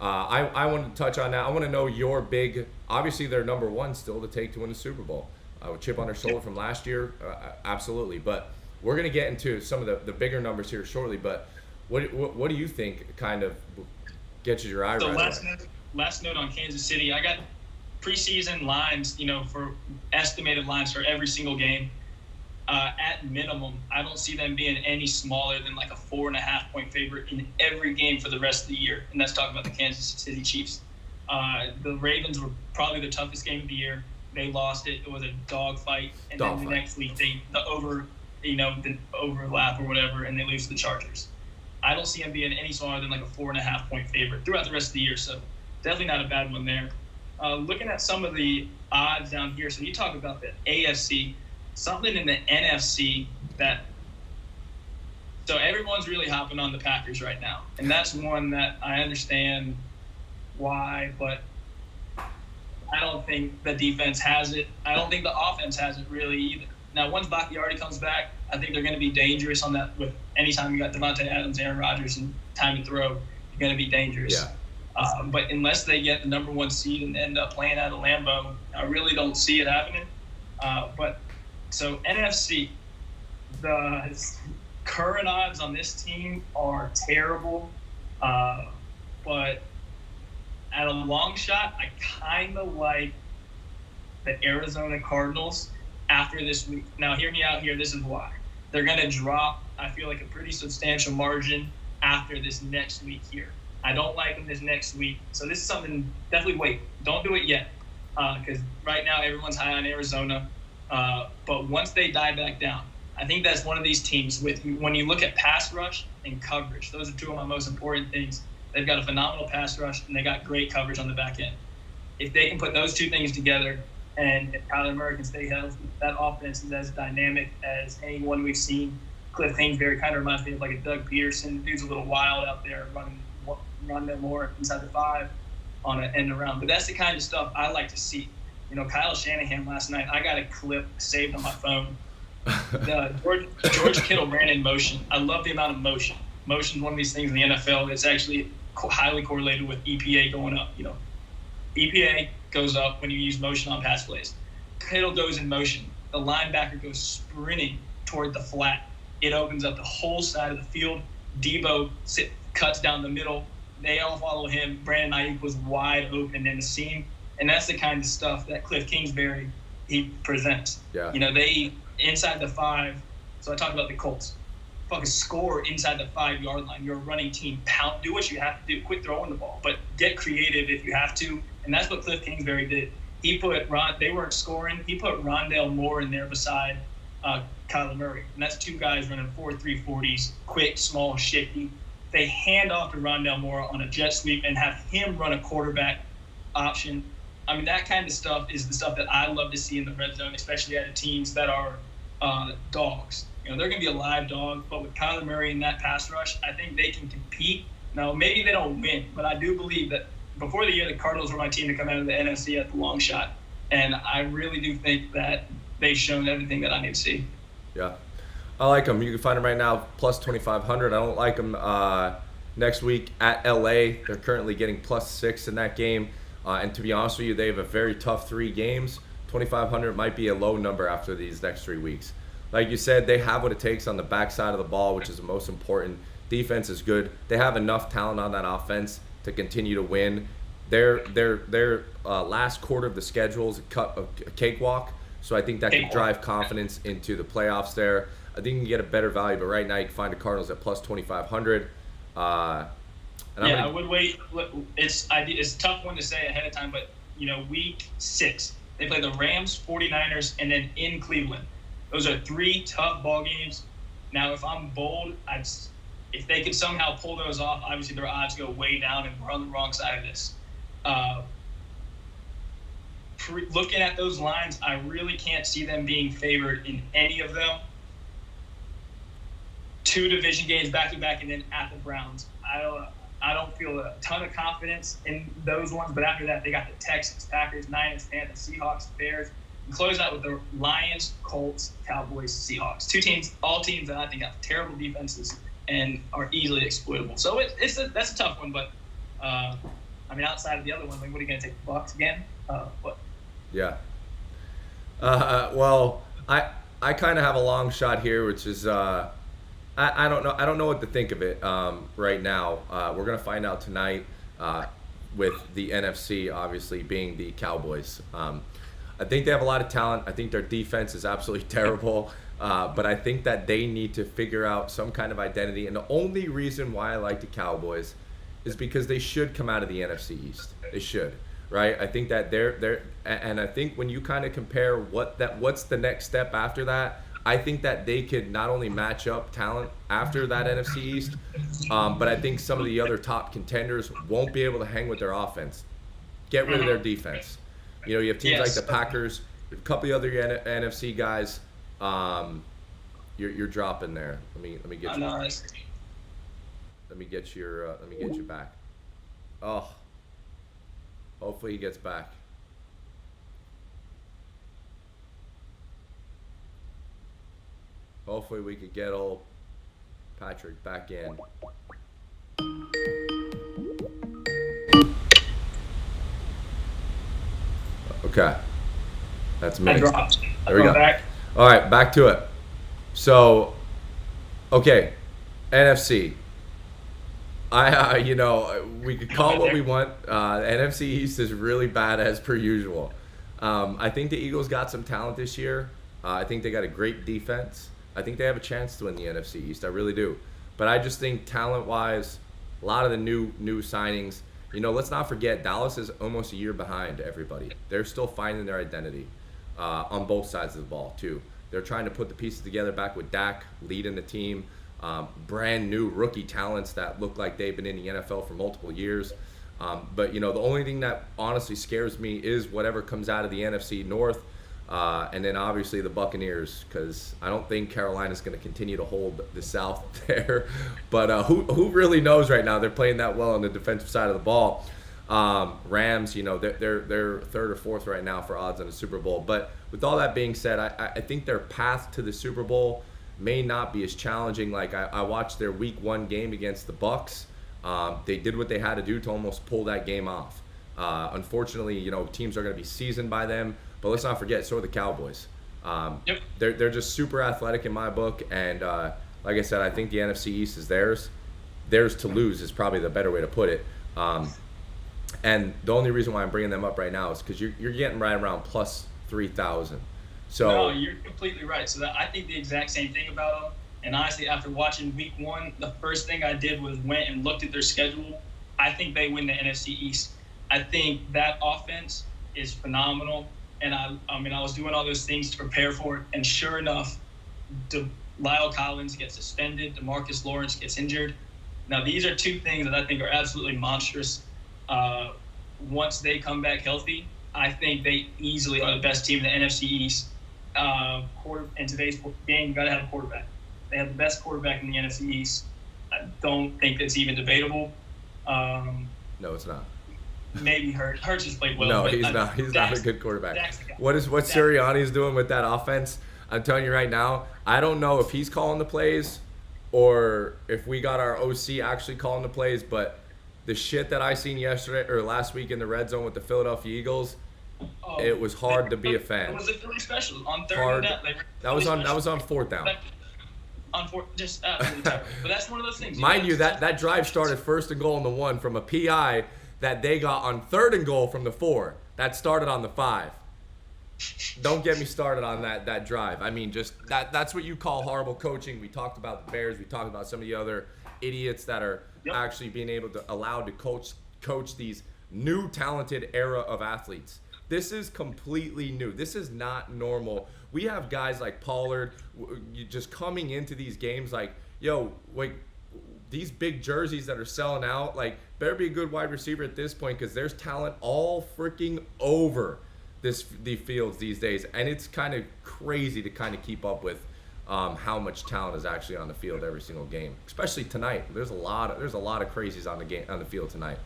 want to touch on that. I want to know your big. Obviously, they're number one still to take to win the Super Bowl. With chip on their shoulder from last year, absolutely. But we're gonna get into some of the bigger numbers here shortly. But what do you think kind of gets you your eye right? So last note on Kansas City, I got preseason lines, for estimated lines for every single game. At minimum, I don't see them being any smaller than like a 4.5-point favorite in every game for the rest of the year. And that's talking about the Kansas City Chiefs. The Ravens were probably the toughest game of the year. They lost it. It was a dogfight. And then the next week, the overlap or whatever, and they lose to the Chargers. I don't see them being any smaller than like a 4.5-point favorite throughout the rest of the year. So definitely not a bad one there. Looking at some of the odds down here. So you talk about the AFC. Something in the NFC so everyone's really hopping on the Packers right now. And that's one that I understand why, but I don't think the defense has it. I don't think the offense has it really either. Now, once Bakhtiari comes back, I think they're going to be dangerous on that. With anytime you got Devontae Adams, Aaron Rodgers, and time to throw, you're going to be dangerous. Yeah. But unless they get the number one seed and end up playing out of Lambeau, I really don't see it happening. So NFC, the current odds on this team are terrible, but at a long shot, I kind of like the Arizona Cardinals after this week. Now, hear me out here. This is why. They're going to drop, I feel like, a pretty substantial margin after this next week here. I don't like them this next week. So this is something, definitely wait. Don't do it yet, because right now everyone's high on Arizona. But once they die back down, I think that's one of these teams when you look at pass rush and coverage, those are two of my most important things. They've got a phenomenal pass rush and they got great coverage on the back end. If they can put those two things together and if Kyler Murray can stay healthy, that offense is as dynamic as anyone we've seen. Cliff Kingsbury kind of reminds me of like a Doug Peterson. The dude's a little wild out there running them more inside the 5 on an end around. But that's the kind of stuff I like to see. Kyle Shanahan last night, I got a clip saved on my phone. George Kittle ran in motion. I love the amount of motion. Motion is one of these things in the NFL. It's actually highly correlated with EPA going up. EPA goes up when you use motion on pass plays. Kittle goes in motion. The linebacker goes sprinting toward the flat. It opens up the whole side of the field. Debo cuts down the middle. They all follow him. Brandon Ayuk was wide open in the seam. And that's the kind of stuff that Cliff Kingsbury, he presents. Yeah. They inside the 5. So I talked about the Colts. Fucking score inside the 5-yard line. You're a running team. Do what you have to do. Quit throwing the ball. But get creative if you have to. And that's what Cliff Kingsbury did. They weren't scoring. He put Rondale Moore in there beside Kyler Murray. And that's two guys running 4.3 40s, quick, small, shifty. They hand off to Rondale Moore on a jet sweep and have him run a quarterback option. I mean, that kind of stuff is the stuff that I love to see in the red zone, especially out of teams that are dogs. They're going to be a live dog, but with Kyler Murray in that pass rush, I think they can compete. Now, maybe they don't win, but I do believe that before the year, the Cardinals were my team to come out of the NFC at the long shot. And I really do think that they've shown everything that I need to see. Yeah. I like them. You can find them right now, plus 2,500. I don't like them next week at LA. They're currently getting plus 6 in that game. And to be honest with you, they have a very tough 3 games. 2,500 might be a low number after these next 3 weeks. Like you said, they have what it takes on the backside of the ball, which is the most important. Defense is good. They have enough talent on that offense to continue to win. Their last quarter of the schedule is a cakewalk, so I think that can drive confidence into the playoffs there. I think you can get a better value, but right now you can find the Cardinals at plus 2,500. I would wait. It's a tough one to say ahead of time, but week 6 they play the Rams, 49ers, and then in Cleveland. Those are 3 tough ball games. Now, if I'm bold, if they could somehow pull those off, obviously their odds go way down, and we're on the wrong side of this. Looking at those lines, I really can't see them being favored in any of them. 2 division games back to back, and then at the Browns. I don't feel a ton of confidence in those ones. But after that, they got the Texans, Packers, Niners, Panthers, Seahawks, Bears. And close out with the Lions, Colts, Cowboys, Seahawks. All teams that I think have terrible defenses and are easily exploitable. So that's a tough one. But, outside of the other one, like, what are you going to take, the Bucs again? What? Yeah. Well, I kind of have a long shot here, which is I don't know. I don't know what to think of it right now. We're gonna find out tonight with the NFC obviously being the Cowboys. I think they have a lot of talent. I think their defense is absolutely terrible. But I think that they need to figure out some kind of identity. And the only reason why I like the Cowboys is because they should come out of the NFC East. They should. Right, I think that and I think when you kind of compare what's the next step after that, I think that they could not only match up talent after that NFC East, but I think some of the other top contenders won't be able to hang with their offense. Get rid of their defense. You know, you have teams like the Packers, a couple of other NFC guys. You're dropping there. Let me get you. Let me get you back. Oh. Hopefully he gets back. Hopefully we could get old Patrick back in. Okay. That's me. There we go. Back. All right, back to it. So, okay, NFC. We could call it what we want. The NFC East is really bad as per usual. I think the Eagles got some talent this year. I think they got a great defense. I think they have a chance to win the NFC East. I really do. But I just think talent-wise, a lot of the new signings. You know, let's not forget Dallas is almost a year behind everybody. They're still finding their identity on both sides of the ball too. They're trying to put the pieces together back with Dak leading the team. Brand new rookie talents that look like they've been in the NFL for multiple years. But, you know, the only thing that honestly scares me is whatever comes out of the NFC North. And then obviously the Buccaneers, because I don't think Carolina's going to continue to hold the South there. But who really knows right now? They're playing that well on the defensive side of the ball. Rams, you know, they're third or fourth right now for odds on the Super Bowl. But with all that being said, I think their path to the Super Bowl may not be as challenging. Like I watched their Week 1 game against the Bucs. They did what they had to do to almost pull that game off. Unfortunately, you know, teams are going to be seasoned by them. But let's not forget, so are the Cowboys. Yep. They're just super athletic in my book. And like I said, I think the NFC East is theirs. Theirs to lose is probably the better way to put it. And the only reason why I'm bringing them up right now is because you're getting right around plus 3,000. So no, you're completely right. So I think the exact same thing about them. And honestly, after watching Week 1, the first thing I did was went and looked at their schedule. I think they win the NFC East. I think that offense is phenomenal. And I was doing all those things to prepare for it. And sure enough, Lyle Collins gets suspended. DeMarcus Lawrence gets injured. Now, these are two things that I think are absolutely monstrous. Once they come back healthy, I think they easily are the best team in the NFC East. In today's game, you got to have a quarterback. They have the best quarterback in the NFC East. I don't think that's even debatable. No, it's not. Maybe Hurts. Hurts has played well. No, he's not. He's not a good quarterback. What Sirianni's doing with that offense? I'm telling you right now, I don't know if he's calling the plays or if we got our OC actually calling the plays, but the shit that I seen yesterday or last week in the red zone with the Philadelphia Eagles, it was hard to be a fan. It was a Philly special on third down. That was on fourth down. Just absolutely terrible. But that's one of those things. Mind you, that drive started first and goal on the 1 from a PI that they got on third and goal from the 4. That started on the 5. Don't get me started on that drive. I mean, just that's what you call horrible coaching. We talked about the Bears. We talked about some of the other idiots that are actually being able to allowed to coach these new talented era of athletes. This is completely new. This is not normal. We have guys like Pollard just coming into these games like, yo, like these big jerseys that are selling out, like better be a good wide receiver at this point because there's talent all freaking over the fields these days, and it's kind of crazy to kind of keep up with how much talent is actually on the field every single game, especially tonight. There's a lot of crazies on the field tonight.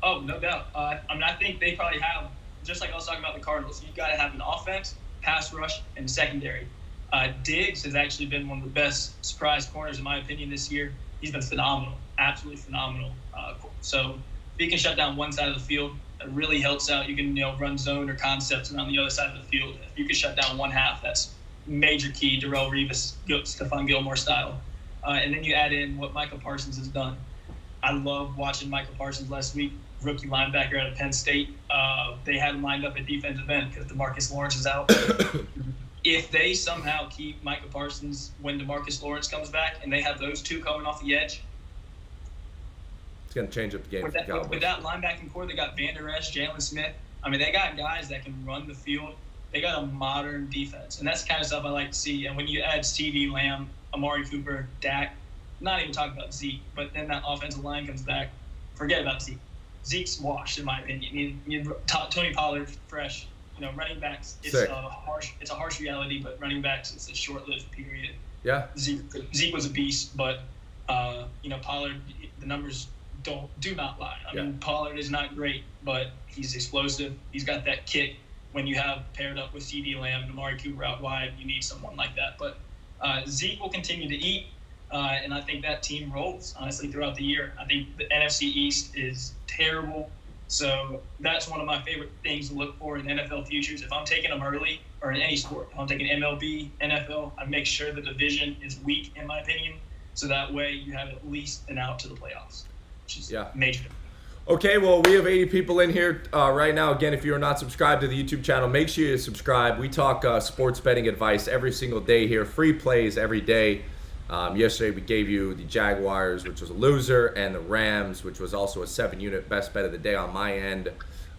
Oh, no doubt. I think they probably have, just like I was talking about the Cardinals, you've got to have an offense, pass rush, and secondary. Diggs has actually been one of the best surprise corners, in my opinion, this year. He's been phenomenal, absolutely phenomenal. So if you can shut down one side of the field, it really helps out. You can run zone or concepts around the other side of the field. If you can shut down one half, that's major key, Darrelle Revis, Stephon Gilmore style. And then you add in what Micah Parsons has done. I love watching Micah Parsons last week, rookie linebacker out of Penn State. They had him lined up at defensive end because DeMarcus Lawrence is out. If they somehow keep Micah Parsons when DeMarcus Lawrence comes back and they have those two coming off the edge, it's going to change up the game with that linebacking core. They got Van Der Esch, Jalen Smith. I mean, they got guys that can run the field. They got a modern defense, and that's the kind of stuff I like to see. And when you add CeeDee Lamb, Amari Cooper, Dak, not even talking about Zeke, but then that offensive line comes back, forget about Zeke. Zeke's washed, in my opinion. Tony Pollard, fresh. Running backs, it's a harsh reality, but running backs, it's a short-lived period. Yeah. Zeke was a beast, but Pollard, the numbers do not lie. I mean, Pollard is not great, but he's explosive. He's got that kick. When you have paired up with CeeDee Lamb and Amari Cooper out wide, you need someone like that. But Zeke will continue to eat, and I think that team rolls, honestly, throughout the year. I think the NFC East is terrible. So that's one of my favorite things to look for in NFL futures. If I'm taking them early, or in any sport, if I'm taking MLB, NFL, I make sure the division is weak, in my opinion, so that way you have at least an out to the playoffs, which is major. Okay, well, we have 80 people in here right now. Again, if you are not subscribed to the YouTube channel, make sure you subscribe. We talk sports betting advice every single day here, free plays every day. Yesterday, we gave you the Jaguars, which was a loser, and the Rams, which was also a 7-unit best bet of the day on my end.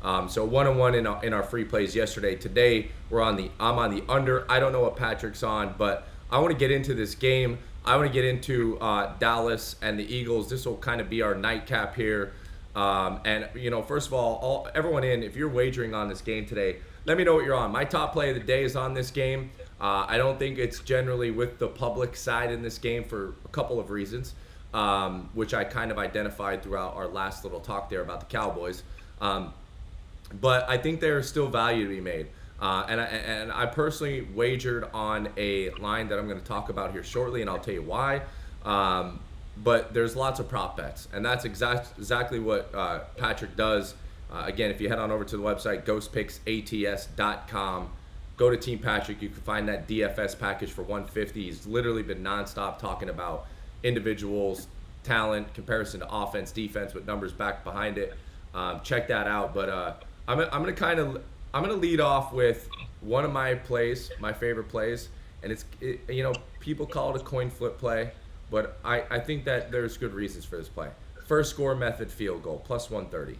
So 1-1 in our free plays yesterday. Today, I'm on the under. I don't know what Patrick's on, but I want to get into this game. I want to get into Dallas and the Eagles. This will kind of be our nightcap here. And first of all, everyone if you're wagering on this game today, let me know what you're on. My top play of the day is on this game. I don't think it's generally with the public side in this game for a couple of reasons, which I kind of identified throughout our last little talk there about the Cowboys. But I think there's still value to be made. And I personally wagered on a line that I'm going to talk about here shortly, and I'll tell you why. But there's lots of prop bets, and that's exactly what Patrick does. Again, if you head on over to the website, ghostpicksats.com, go to Team Patrick. You can find that DFS package for $150. He's literally been nonstop talking about individuals, talent, comparison to offense, defense, with numbers back behind it. Check that out. But I'm gonna lead off with one of my plays, my favorite plays, and people call it a coin flip play. But I think that there's good reasons for this play. First score method field goal, plus 130.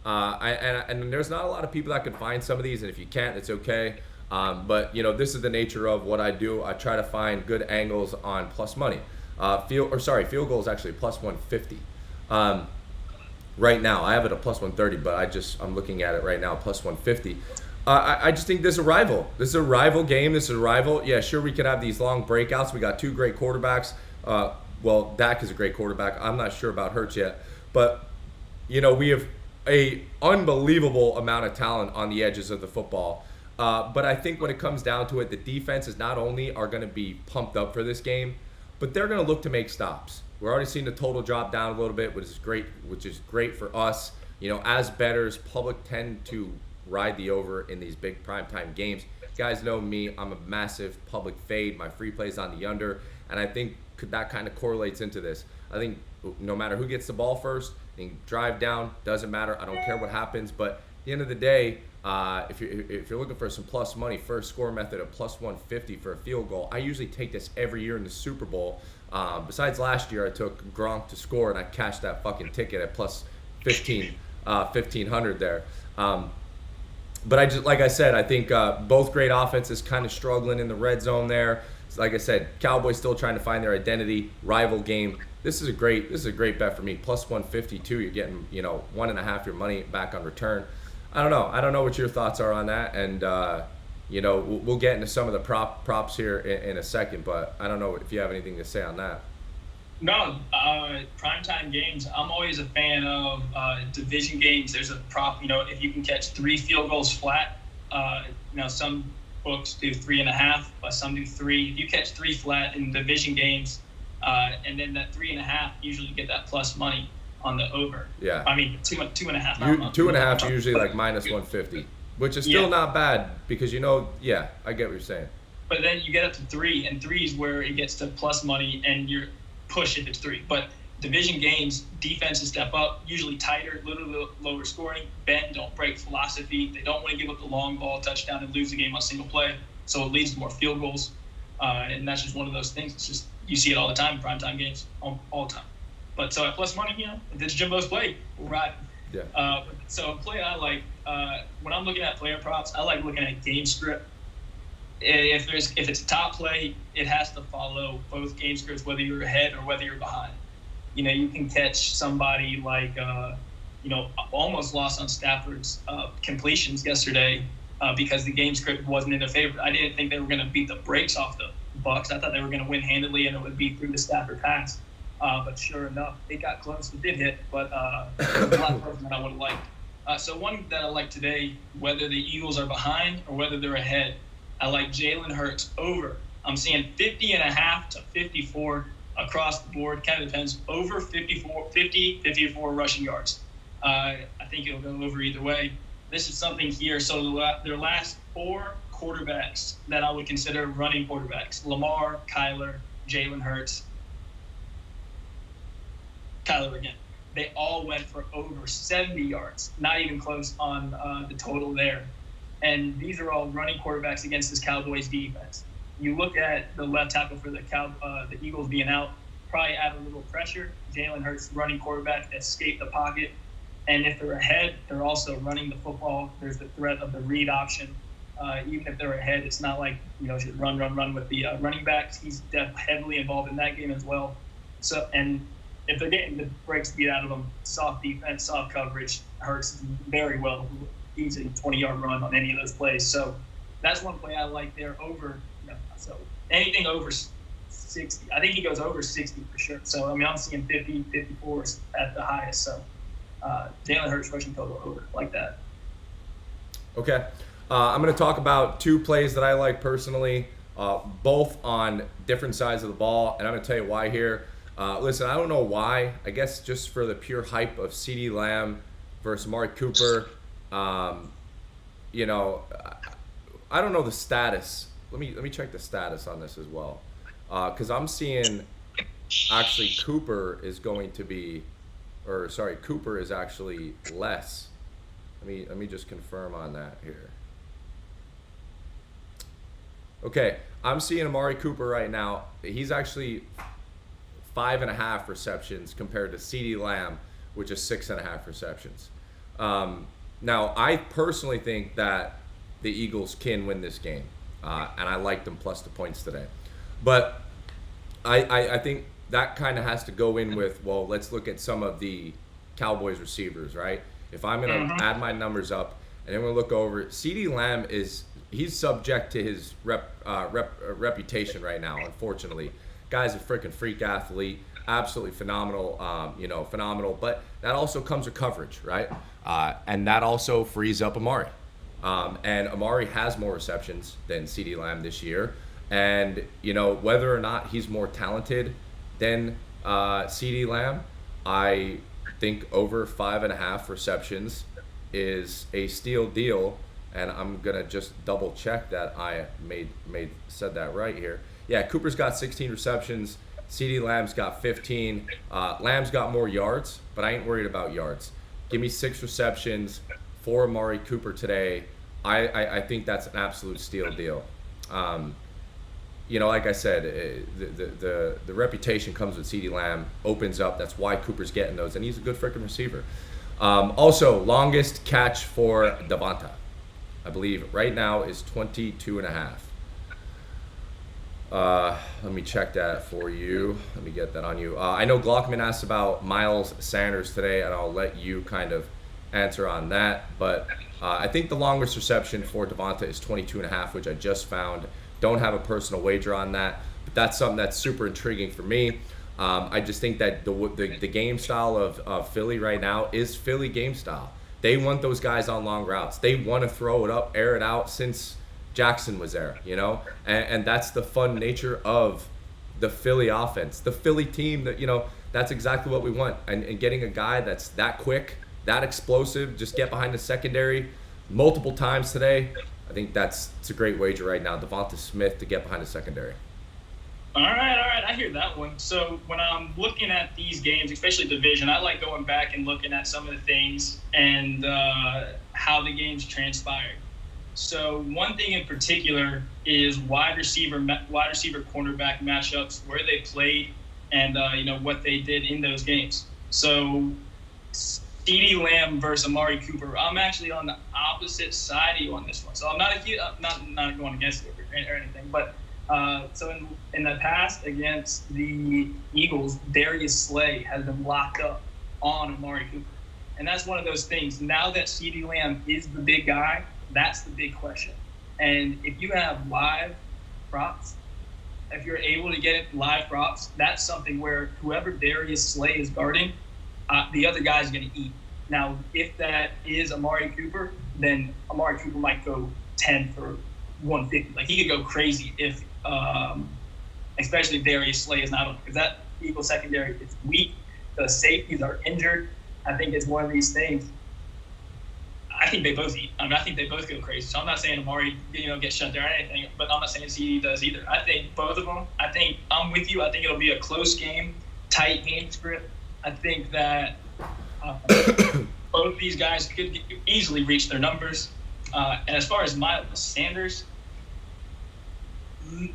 And there's not a lot of people that can find some of these, and if you can't, it's okay. But this is the nature of what I do. I try to find good angles on plus money. Field goal is actually plus 150. Right now, I have it at plus 130, but I'm looking at it right now, plus 150. I just think this is a rival. This is a rival game. This is a rival. Yeah, sure, we could have these long breakouts. We got two great quarterbacks. Well, Dak is a great quarterback. I'm not sure about Hurts yet, but we have a unbelievable amount of talent on the edges of the football. But I think when it comes down to it, the defenses not only are going to be pumped up for this game, but they're going to look to make stops. We're already seeing the total drop down a little bit, which is great for us. As bettors, public tend to ride the over in these big primetime games. You guys know me, I'm a massive public fade. My free plays on the under, and I think that kind of correlates into this. I think no matter who gets the ball first, you can drive down, doesn't matter. I don't care what happens, but at the end of the day, if you're looking for some plus money, first score method of plus 150 for a field goal, I usually take this every year in the Super Bowl. Besides last year, I took Gronk to score, and I cashed that fucking ticket at plus 1,500 there. But like I said, I think both great offenses kind of struggling in the red zone there. Like I said, Cowboys still trying to find their identity. Rival game. This is a great bet for me. Plus 152. You're getting 1.5 your money back on return. I don't know what your thoughts are on that, and we'll get into some of the props here in a second, but I don't know if you have anything to say on that. No, primetime games. I'm always a fan of division games. There's a prop, if you can catch 3 field goals flat. Some books do 3.5, but some do 3. If you catch 3 flat in division games, and then that 3.5, usually you get that plus money on the over. Yeah. I mean, 2.5. 2.5 usually like minus 150, which is still not bad because I get what you're saying. But then you get up to 3, and 3 is where it gets to plus money, and you're push if it's 3. But division games, defenses step up, usually tighter, a little lower scoring, bend, don't break philosophy. They don't want to give up the long ball touchdown and lose the game on single play. So it leads to more field goals. And that's just one of those things. It's just, you see it all the time in primetime games, all the time. But so at plus money, if it's Jimbo's play, we'll ride. Yeah. So a play I like, when I'm looking at player props, I like looking at game script. If it's a top play, it has to follow both game scripts, whether you're ahead or whether you're behind. You can catch somebody like, almost lost on Stafford's completions yesterday because the game script wasn't in their favor. I didn't think they were going to beat the brakes off the Bucs. I thought they were going to win handedly and it would be through the Stafford pass. But sure enough, it got close. It did hit, but it was a lot closer than I would have liked. So one that I like today, whether the Eagles are behind or whether they're ahead, I like Jalen Hurts over. I'm seeing 50.5 to 54 across the board. Kind of depends. Over 54 rushing yards. I think it'll go over either way. This is something here. So their last 4 quarterbacks that I would consider running quarterbacks: Lamar, Kyler, Jalen Hurts, Kyler again. They all went for over 70 yards. Not even close on the total there. And these are all running quarterbacks against this Cowboys defense. You look at the left tackle for the Eagles being out, probably add a little pressure. Jalen Hurts, running quarterback, escape the pocket. And if they're ahead, they're also running the football. There's the threat of the read option. Even if they're ahead, it's not like, just run with the running backs. He's heavily involved in that game as well. So, and if they're getting the breaks beat out of them, soft defense, soft coverage, Hurts very well. Easy 20-yard run on any of those plays. So that's one play I like there over. So anything over 60. I think he goes over 60 for sure. So, I'm seeing 50, 54 at the highest. So Jalen Hurts rushing total over like that. Okay. I'm going to talk about 2 plays that I like personally, both on different sides of the ball. And I'm going to tell you why here. Listen, I don't know why. I guess just for the pure hype of CeeDee Lamb versus Amari Cooper. I don't know the status. Let me check the status on this as well, because I'm seeing actually Cooper is actually less. Let me just confirm on that here. Okay, I'm seeing Amari Cooper right now. He's actually 5.5 receptions compared to CeeDee Lamb, which is 6.5 receptions. Now, I personally think that the Eagles can win this game, and I like them plus the points today. But I think that kind of has to go in with, well, let's look at some of the Cowboys receivers, right? If I'm going to add my numbers up, and then we'll look over, CeeDee Lamb he's subject to his reputation right now, unfortunately. Guy's a freaking freak athlete, absolutely phenomenal, phenomenal. But that also comes with coverage, right? And that also frees up Amari. And Amari has more receptions than CeeDee Lamb this year. And, whether or not he's more talented than CeeDee Lamb, I think over 5.5 receptions is a steal deal. And I'm going to just double check that I said that right here. Yeah, Cooper's got 16 receptions. CeeDee Lamb's got 15. Lamb's got more yards, but I ain't worried about yards. Give me 6 receptions for Amari Cooper today. I think that's an absolute steal deal. Like I said, the reputation comes with CeeDee Lamb, opens up. That's why Cooper's getting those, and he's a good freaking receiver. Also, longest catch for Devonta, I believe, right now is 22.5. Let me check that for you. Let me get that on you. I know Glockman asked about Miles Sanders today, and I'll let you kind of answer on that. But I think the longest reception for Devonta is 22.5, which I just found. Don't have a personal wager on that, but that's something that's super intriguing for me. I just think that the game style of Philly right now is Philly game style. They want those guys on long routes. They want to throw it up, air it out since Jackson was there, and that's the fun nature of the Philly offense, the Philly team. That that's exactly what we want. And getting a guy that's that quick, that explosive, just get behind the secondary multiple times today. I think it's a great wager right now. Devonta Smith to get behind the secondary. All right. I hear that one. So when I'm looking at these games, especially division, I like going back and looking at some of the things and how the games transpired. So one thing in particular is wide receiver cornerback matchups, where they played, and what they did in those games. So CeeDee Lamb versus Amari Cooper. I'm actually on the opposite side of you on this one. So I'm not going against it or anything, but. So in the past against the Eagles, Darius Slay has been locked up on Amari Cooper. And that's one of those things. Now that CeeDee Lamb is the big guy, that's the big question. And if you have live props, if you're able to get it live props, that's something where whoever Darius Slay is guarding, the other guy's going to eat. Now, if that is Amari Cooper, then Amari Cooper might go 10 for 150. Like, he could go crazy if especially if Darius Slay is not on, because that Eagle secondary is weak. The safeties are injured. I think it's one of these things. I think they both eat. I think they both go crazy. So I'm not saying Amari, gets shut down or anything, but I'm not saying CeeDee does either. I think both of them. I think I'm with you. I think it'll be a close game, tight game script. I think that both these guys could easily reach their numbers. And as far as Miles Sanders,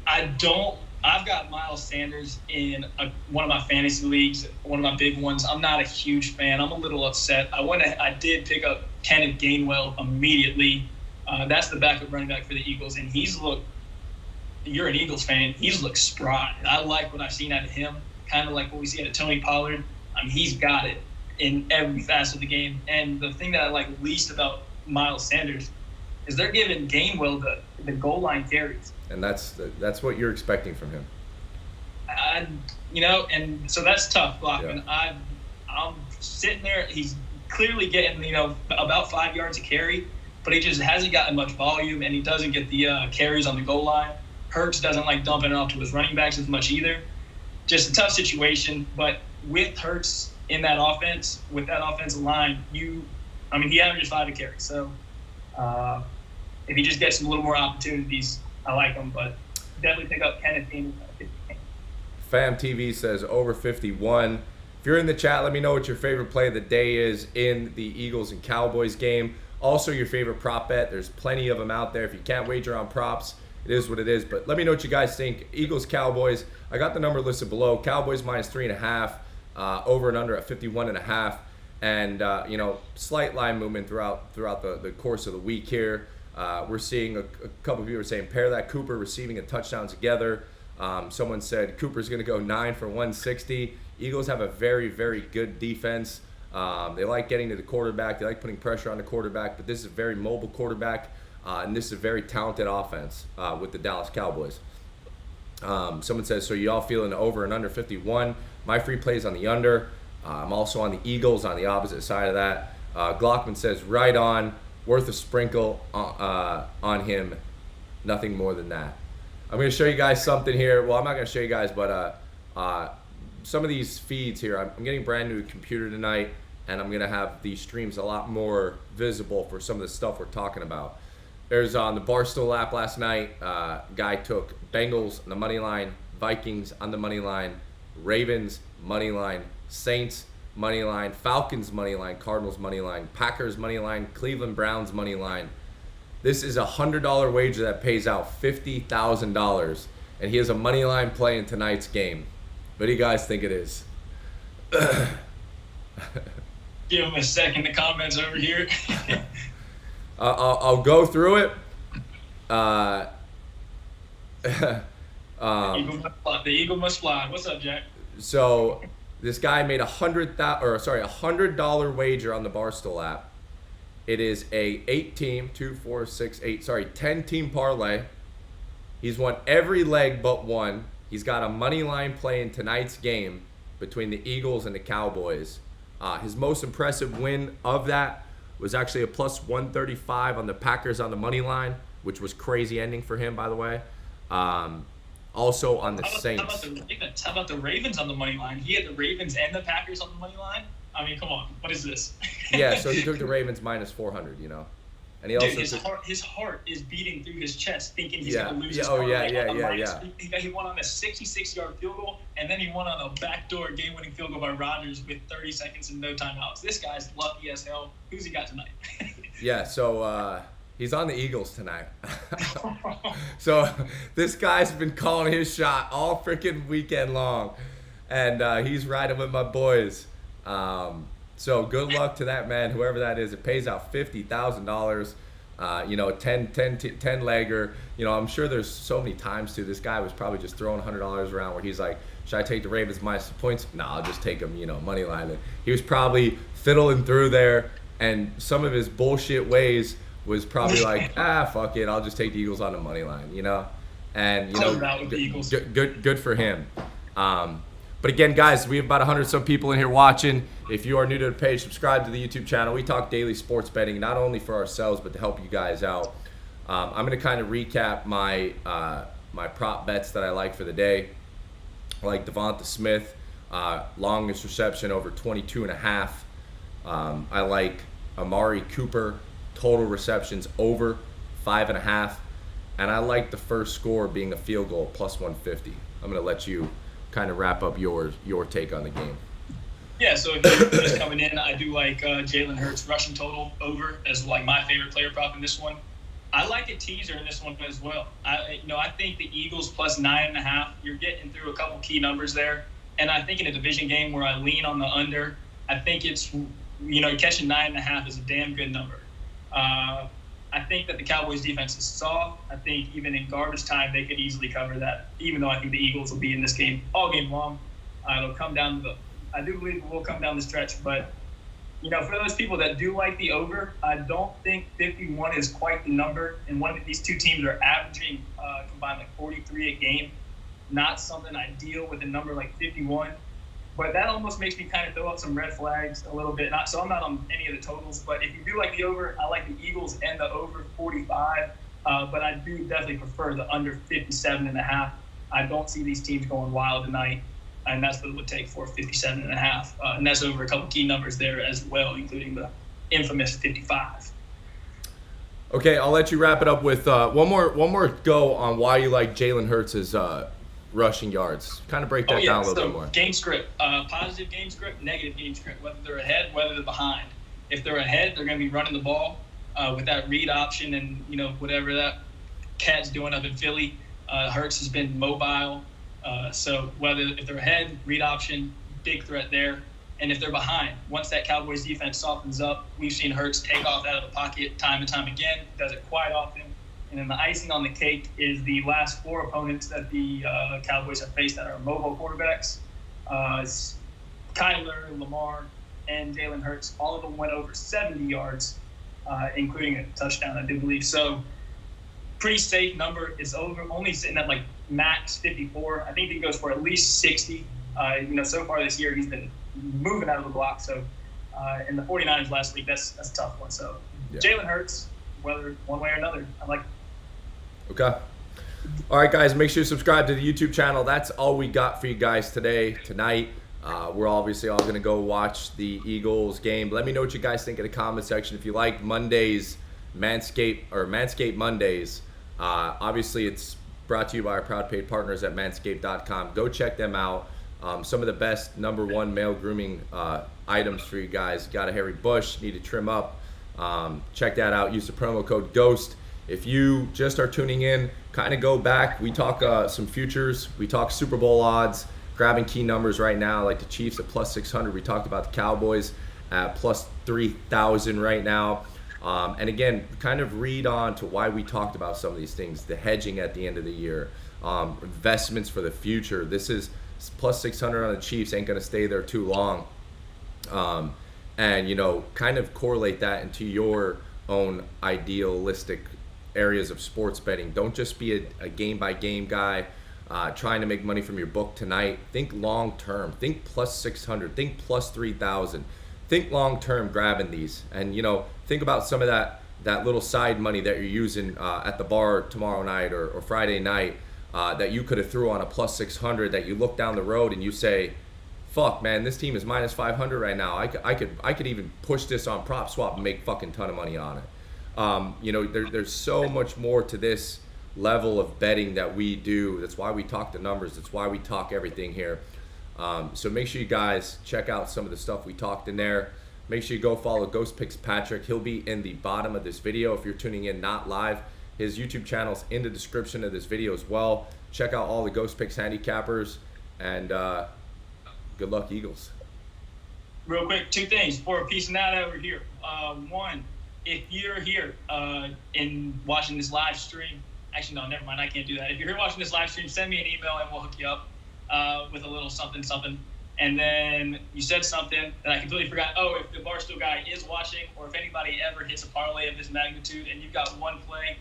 I've got Miles Sanders in one of my fantasy leagues, one of my big ones. I'm not a huge fan. I'm a little upset. I did pick up Kenneth Gainwell immediately. That's the backup running back for the Eagles, and you're an Eagles fan, he's looked spry. I like what I've seen out of him, kind of like what we see out of Tony Pollard. He's got it in every facet of the game. And the thing that I like least about Miles Sanders is they're giving Gainwell the goal line carries. And that's what you're expecting from him. And so that's tough, Blockman. Yeah. I'm sitting there. He's clearly getting, about 5 yards a carry, but he just hasn't gotten much volume, and he doesn't get the carries on the goal line. Hurts doesn't like dumping it off to his running backs as much either. Just a tough situation, but with Hurts in that offense, with that offensive line, he averages 5 a carry. So if he just gets a little more opportunities, I like him, but definitely pick up Kenneth Gainwell. Fam TV says over 51. If you're in the chat, let me know what your favorite play of the day is in the Eagles and Cowboys game. Also, your favorite prop bet. There's plenty of them out there. If you can't wager on props, it is what it is. But let me know what you guys think. Eagles, Cowboys. I got the number listed below. Cowboys minus 3.5. Over and under at 51.5. And slight line movement throughout the course of the week here. We're seeing a couple of people are saying pair that Cooper receiving a touchdown together. Someone said Cooper's going to go 9 for 160. Eagles have a very, very good defense. They like getting to the quarterback. They like putting pressure on the quarterback. But this is a very mobile quarterback, and this is a very talented offense with the Dallas Cowboys. Someone says, so you all feeling over and under 51. My free play is on the under. I'm also on the Eagles on the opposite side of that. Glockman says, right on. Worth a sprinkle on him. Nothing more than that. I'm going to show you guys something here. Well, I'm not going to show you guys, but some of these feeds here. I'm getting a brand new computer tonight, and I'm going to have these streams a lot more visible for some of the stuff we're talking about. There's on the Barstool app last night, guy took Bengals on the money line, Vikings on the money line, Ravens money line, Saints money line, Falcons money line, Cardinals money line, Packers money line, Cleveland Browns money line. This is a $100 wager that pays out $50,000, and he has a money line play in tonight's game. What do you guys think it is? Give him a second. The comments over here. I'll go through it. The eagle must fly. What's up, Jack? So this guy made a $100 wager on the Barstool app, It is a 10-team parlay. He's won every leg but one. He's got a money line play in tonight's game between the Eagles and the Cowboys. His most impressive win of that was actually a plus 135 on the Packers on the money line, which was crazy ending for him, by the way. Also on the Saints. How about the Ravens on the money line? He had the Ravens and the Packers on the money line. I mean, come on, what is this? Yeah, so he took the Ravens minus 400, you know. And he also his heart is beating through his chest, thinking he's going to lose his He won on a 66-yard field goal, and then he won on a backdoor game-winning field goal by Rodgers with 30 seconds and no timeouts. This guy's lucky as hell. Who's he got tonight? Yeah, so he's on the Eagles tonight. So this guy's been calling his shot all freaking weekend long, and he's riding with my boys. So good luck to that man, whoever that is. It pays out $50,000. You know, 10 legger. You know, I'm sure there's so many times too. This guy was probably just throwing $100 around where he's like, should I take the Ravens minus the points? No, I'll just take them, you know, money line. He was probably fiddling through there, and some of his bullshit ways was probably like, fuck it, I'll just take the Eagles on the money line, you know? And, you know, good for him. But again, guys, we have about 100-some people in here watching. If you are new to the page, subscribe to the YouTube channel. We talk daily sports betting, not only for ourselves, but to help you guys out. I'm going to kind of recap my my prop bets that I like for the day. I like Devonta Smith, longest reception over 22.5. I like Amari Cooper, total receptions over 5.5. And I like the first score being a field goal plus 150. I'm going to let you kind of wrap up your take on the game. Yeah, so if you're just coming in, I do like Jalen Hurts rushing total over as like my favorite player prop in this one. I like a teaser in this one as well. I think the Eagles plus 9.5. You're getting through a couple key numbers there, and I think in a division game where I lean on the under, I think it's catching 9.5 is a damn good number. I think that the Cowboys defense is soft. I think even in garbage time, they could easily cover that, even though I think the Eagles will be in this game all game long. It'll come down to I do believe it will come down the stretch, but, for those people that do like the over, I don't think 51 is quite the number. And these two teams are averaging combined like 43 a game. Not something ideal with a number like 51. But that almost makes me kind of throw up some red flags a little bit. So I'm not on any of the totals. But if you do like the over, I like the Eagles and the over 45. But I do definitely prefer the under 57.5. I don't see these teams going wild tonight. And that's what it would take for 57.5. And that's over a couple key numbers there as well, including the infamous 55. Okay, I'll let you wrap it up with one more go on why you like Jalen Hurts' rushing yards. Kind of break that down a little bit more. Game script, positive game script, negative game script, whether they're ahead, whether they're behind. If they're ahead, they're going to be running the ball with that read option and, whatever that cat's doing up in Philly. Hurts has been mobile. So if they're ahead, read option, big threat there. And if they're behind, once that Cowboys defense softens up, we've seen Hurts take off out of the pocket time and time again. Does it quite often. And then the icing on the cake is the last four opponents that the Cowboys have faced that are mobile quarterbacks. It's Kyler, Lamar, and Jalen Hurts. All of them went over 70 yards, including a touchdown, I do believe. So pretty safe number. It's only sitting at like max 54. I think he goes for at least 60. So far this year he's been moving out of the block. So in the 49ers last week, that's a tough one. So yeah. Jalen Hurts, whether one way or another, I like it. Okay. All right, guys, make sure you subscribe to the YouTube channel. That's all we got for you guys tonight. We're obviously all going to go watch the Eagles game. Let me know what you guys think in the comment section. If you like Mondays, Manscaped Mondays, obviously it's brought to you by our proud paid partners at manscaped.com. Go check them out. Some of the best #1 male grooming items for you guys. Got a hairy bush, need to trim up. Check that out. Use the promo code GHOST. If you just are tuning in, kind of go back. We talk some futures. We talk Super Bowl odds, grabbing key numbers right now, like the Chiefs at plus 600. We talked about the Cowboys at plus 3,000 right now. And again, kind of read on to why we talked about some of these things. The hedging at the end of the year, investments for the future. This is plus 600 on the Chiefs, ain't going to stay there too long. and kind of correlate that into your own idealistic areas of sports betting. Don't just be a game by game guy trying to make money from your book tonight. Think long term. Think plus 600. Think plus 3,000. Think long term grabbing these, and think about some of that little side money that you're using at the bar tomorrow night or Friday night that you could have threw on a plus 600, that you look down the road and you say, fuck, man, this team is minus 500 right now. I could even push this on prop swap and make fucking ton of money on it. There's so much more to this level of betting that we do. That's why we talk the numbers. That's why we talk everything here. So make sure you guys check out some of the stuff we talked in there. Make sure you go follow Ghost Picks Patrick. He'll be in the bottom of this video if you're tuning in not live. His YouTube channel's in the description of this video as well. Check out all the Ghost Picks handicappers, and good luck, Eagles. Real quick, two things for a piece of that over here. One, if you're here in watching this live stream, actually, no, never mind, I can't do that. If you're here watching this live stream, send me an email and we'll hook you up with a little something. And then you said something that I completely forgot. Oh, if the Barstool guy is watching, or if anybody ever hits a parlay of this magnitude and you've got one play,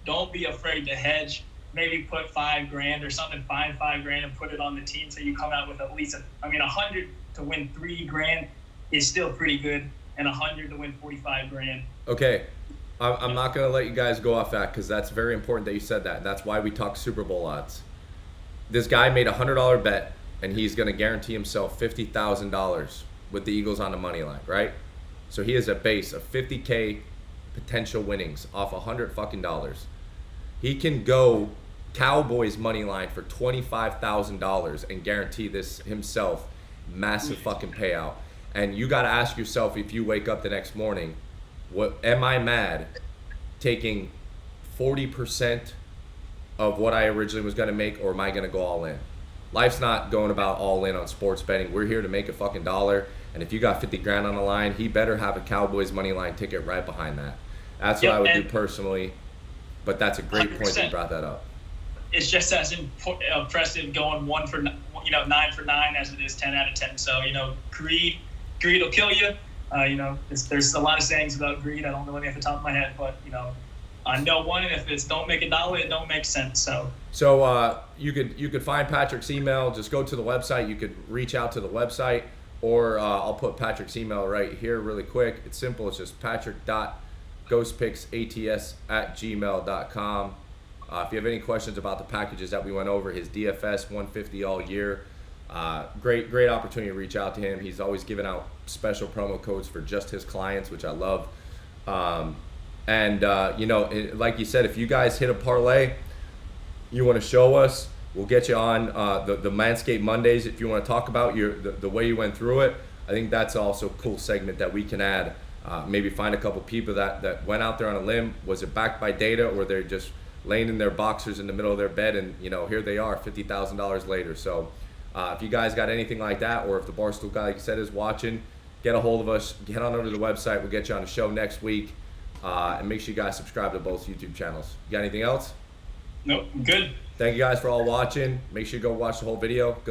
don't be afraid to hedge. Maybe put $5,000 or something, find $5,000 and put it on the team, so you come out with at least 100 to win $3,000 is still pretty good, and 100 to win $45,000. Okay, I'm not gonna let you guys go off that, because that's very important that you said that. That's why we talk Super Bowl odds. This guy made a $100 bet, and he's gonna guarantee himself $50,000 with the Eagles on the money line, right? So he has a base of $50K potential winnings off $100 He can go Cowboys money line for $25,000 and guarantee this himself massive fucking payout. And you got to ask yourself, if you wake up the next morning, what am I mad taking 40% of what I originally was going to make, or am I going to go all in? Life's not going about all in on sports betting. We're here to make a fucking dollar. And if you got $50,000 on the line, he better have a Cowboys money line ticket right behind that. That's what I would do personally. But that's a great 100%. Point that you brought that up. It's just as impressive going 9 for 9 as it is 10 out of 10. So greed will kill you. There's a lot of sayings about greed. I don't know any off the top of my head, but I know one. And if it's don't make $1, it don't make sense. So you could find Patrick's email. Just go to the website. You could reach out to the website, or I'll put Patrick's email right here really quick. It's simple. It's just patrick.ghostpicksats@gmail.com. If you have any questions about the packages that we went over, his DFS 150 all year, great opportunity to reach out to him. He's always giving out special promo codes for just his clients, which I love. Like you said, if you guys hit a parlay, you want to show us, we'll get you on the Manscaped Mondays if you want to talk about the way you went through it. I think that's also a cool segment that we can add. Maybe find a couple people that went out there on a limb. Was it backed by data, or they're just laying in their boxers in the middle of their bed, and here they are $50,000 later. So if you guys got anything like that, or if the Barstool guy, like you said, is watching, get a hold of us. Get on over to the website. We'll get you on the show next week. And make sure you guys subscribe to both YouTube channels. You got anything else? Nope, good. Thank you guys for all watching. Make sure you go watch the whole video.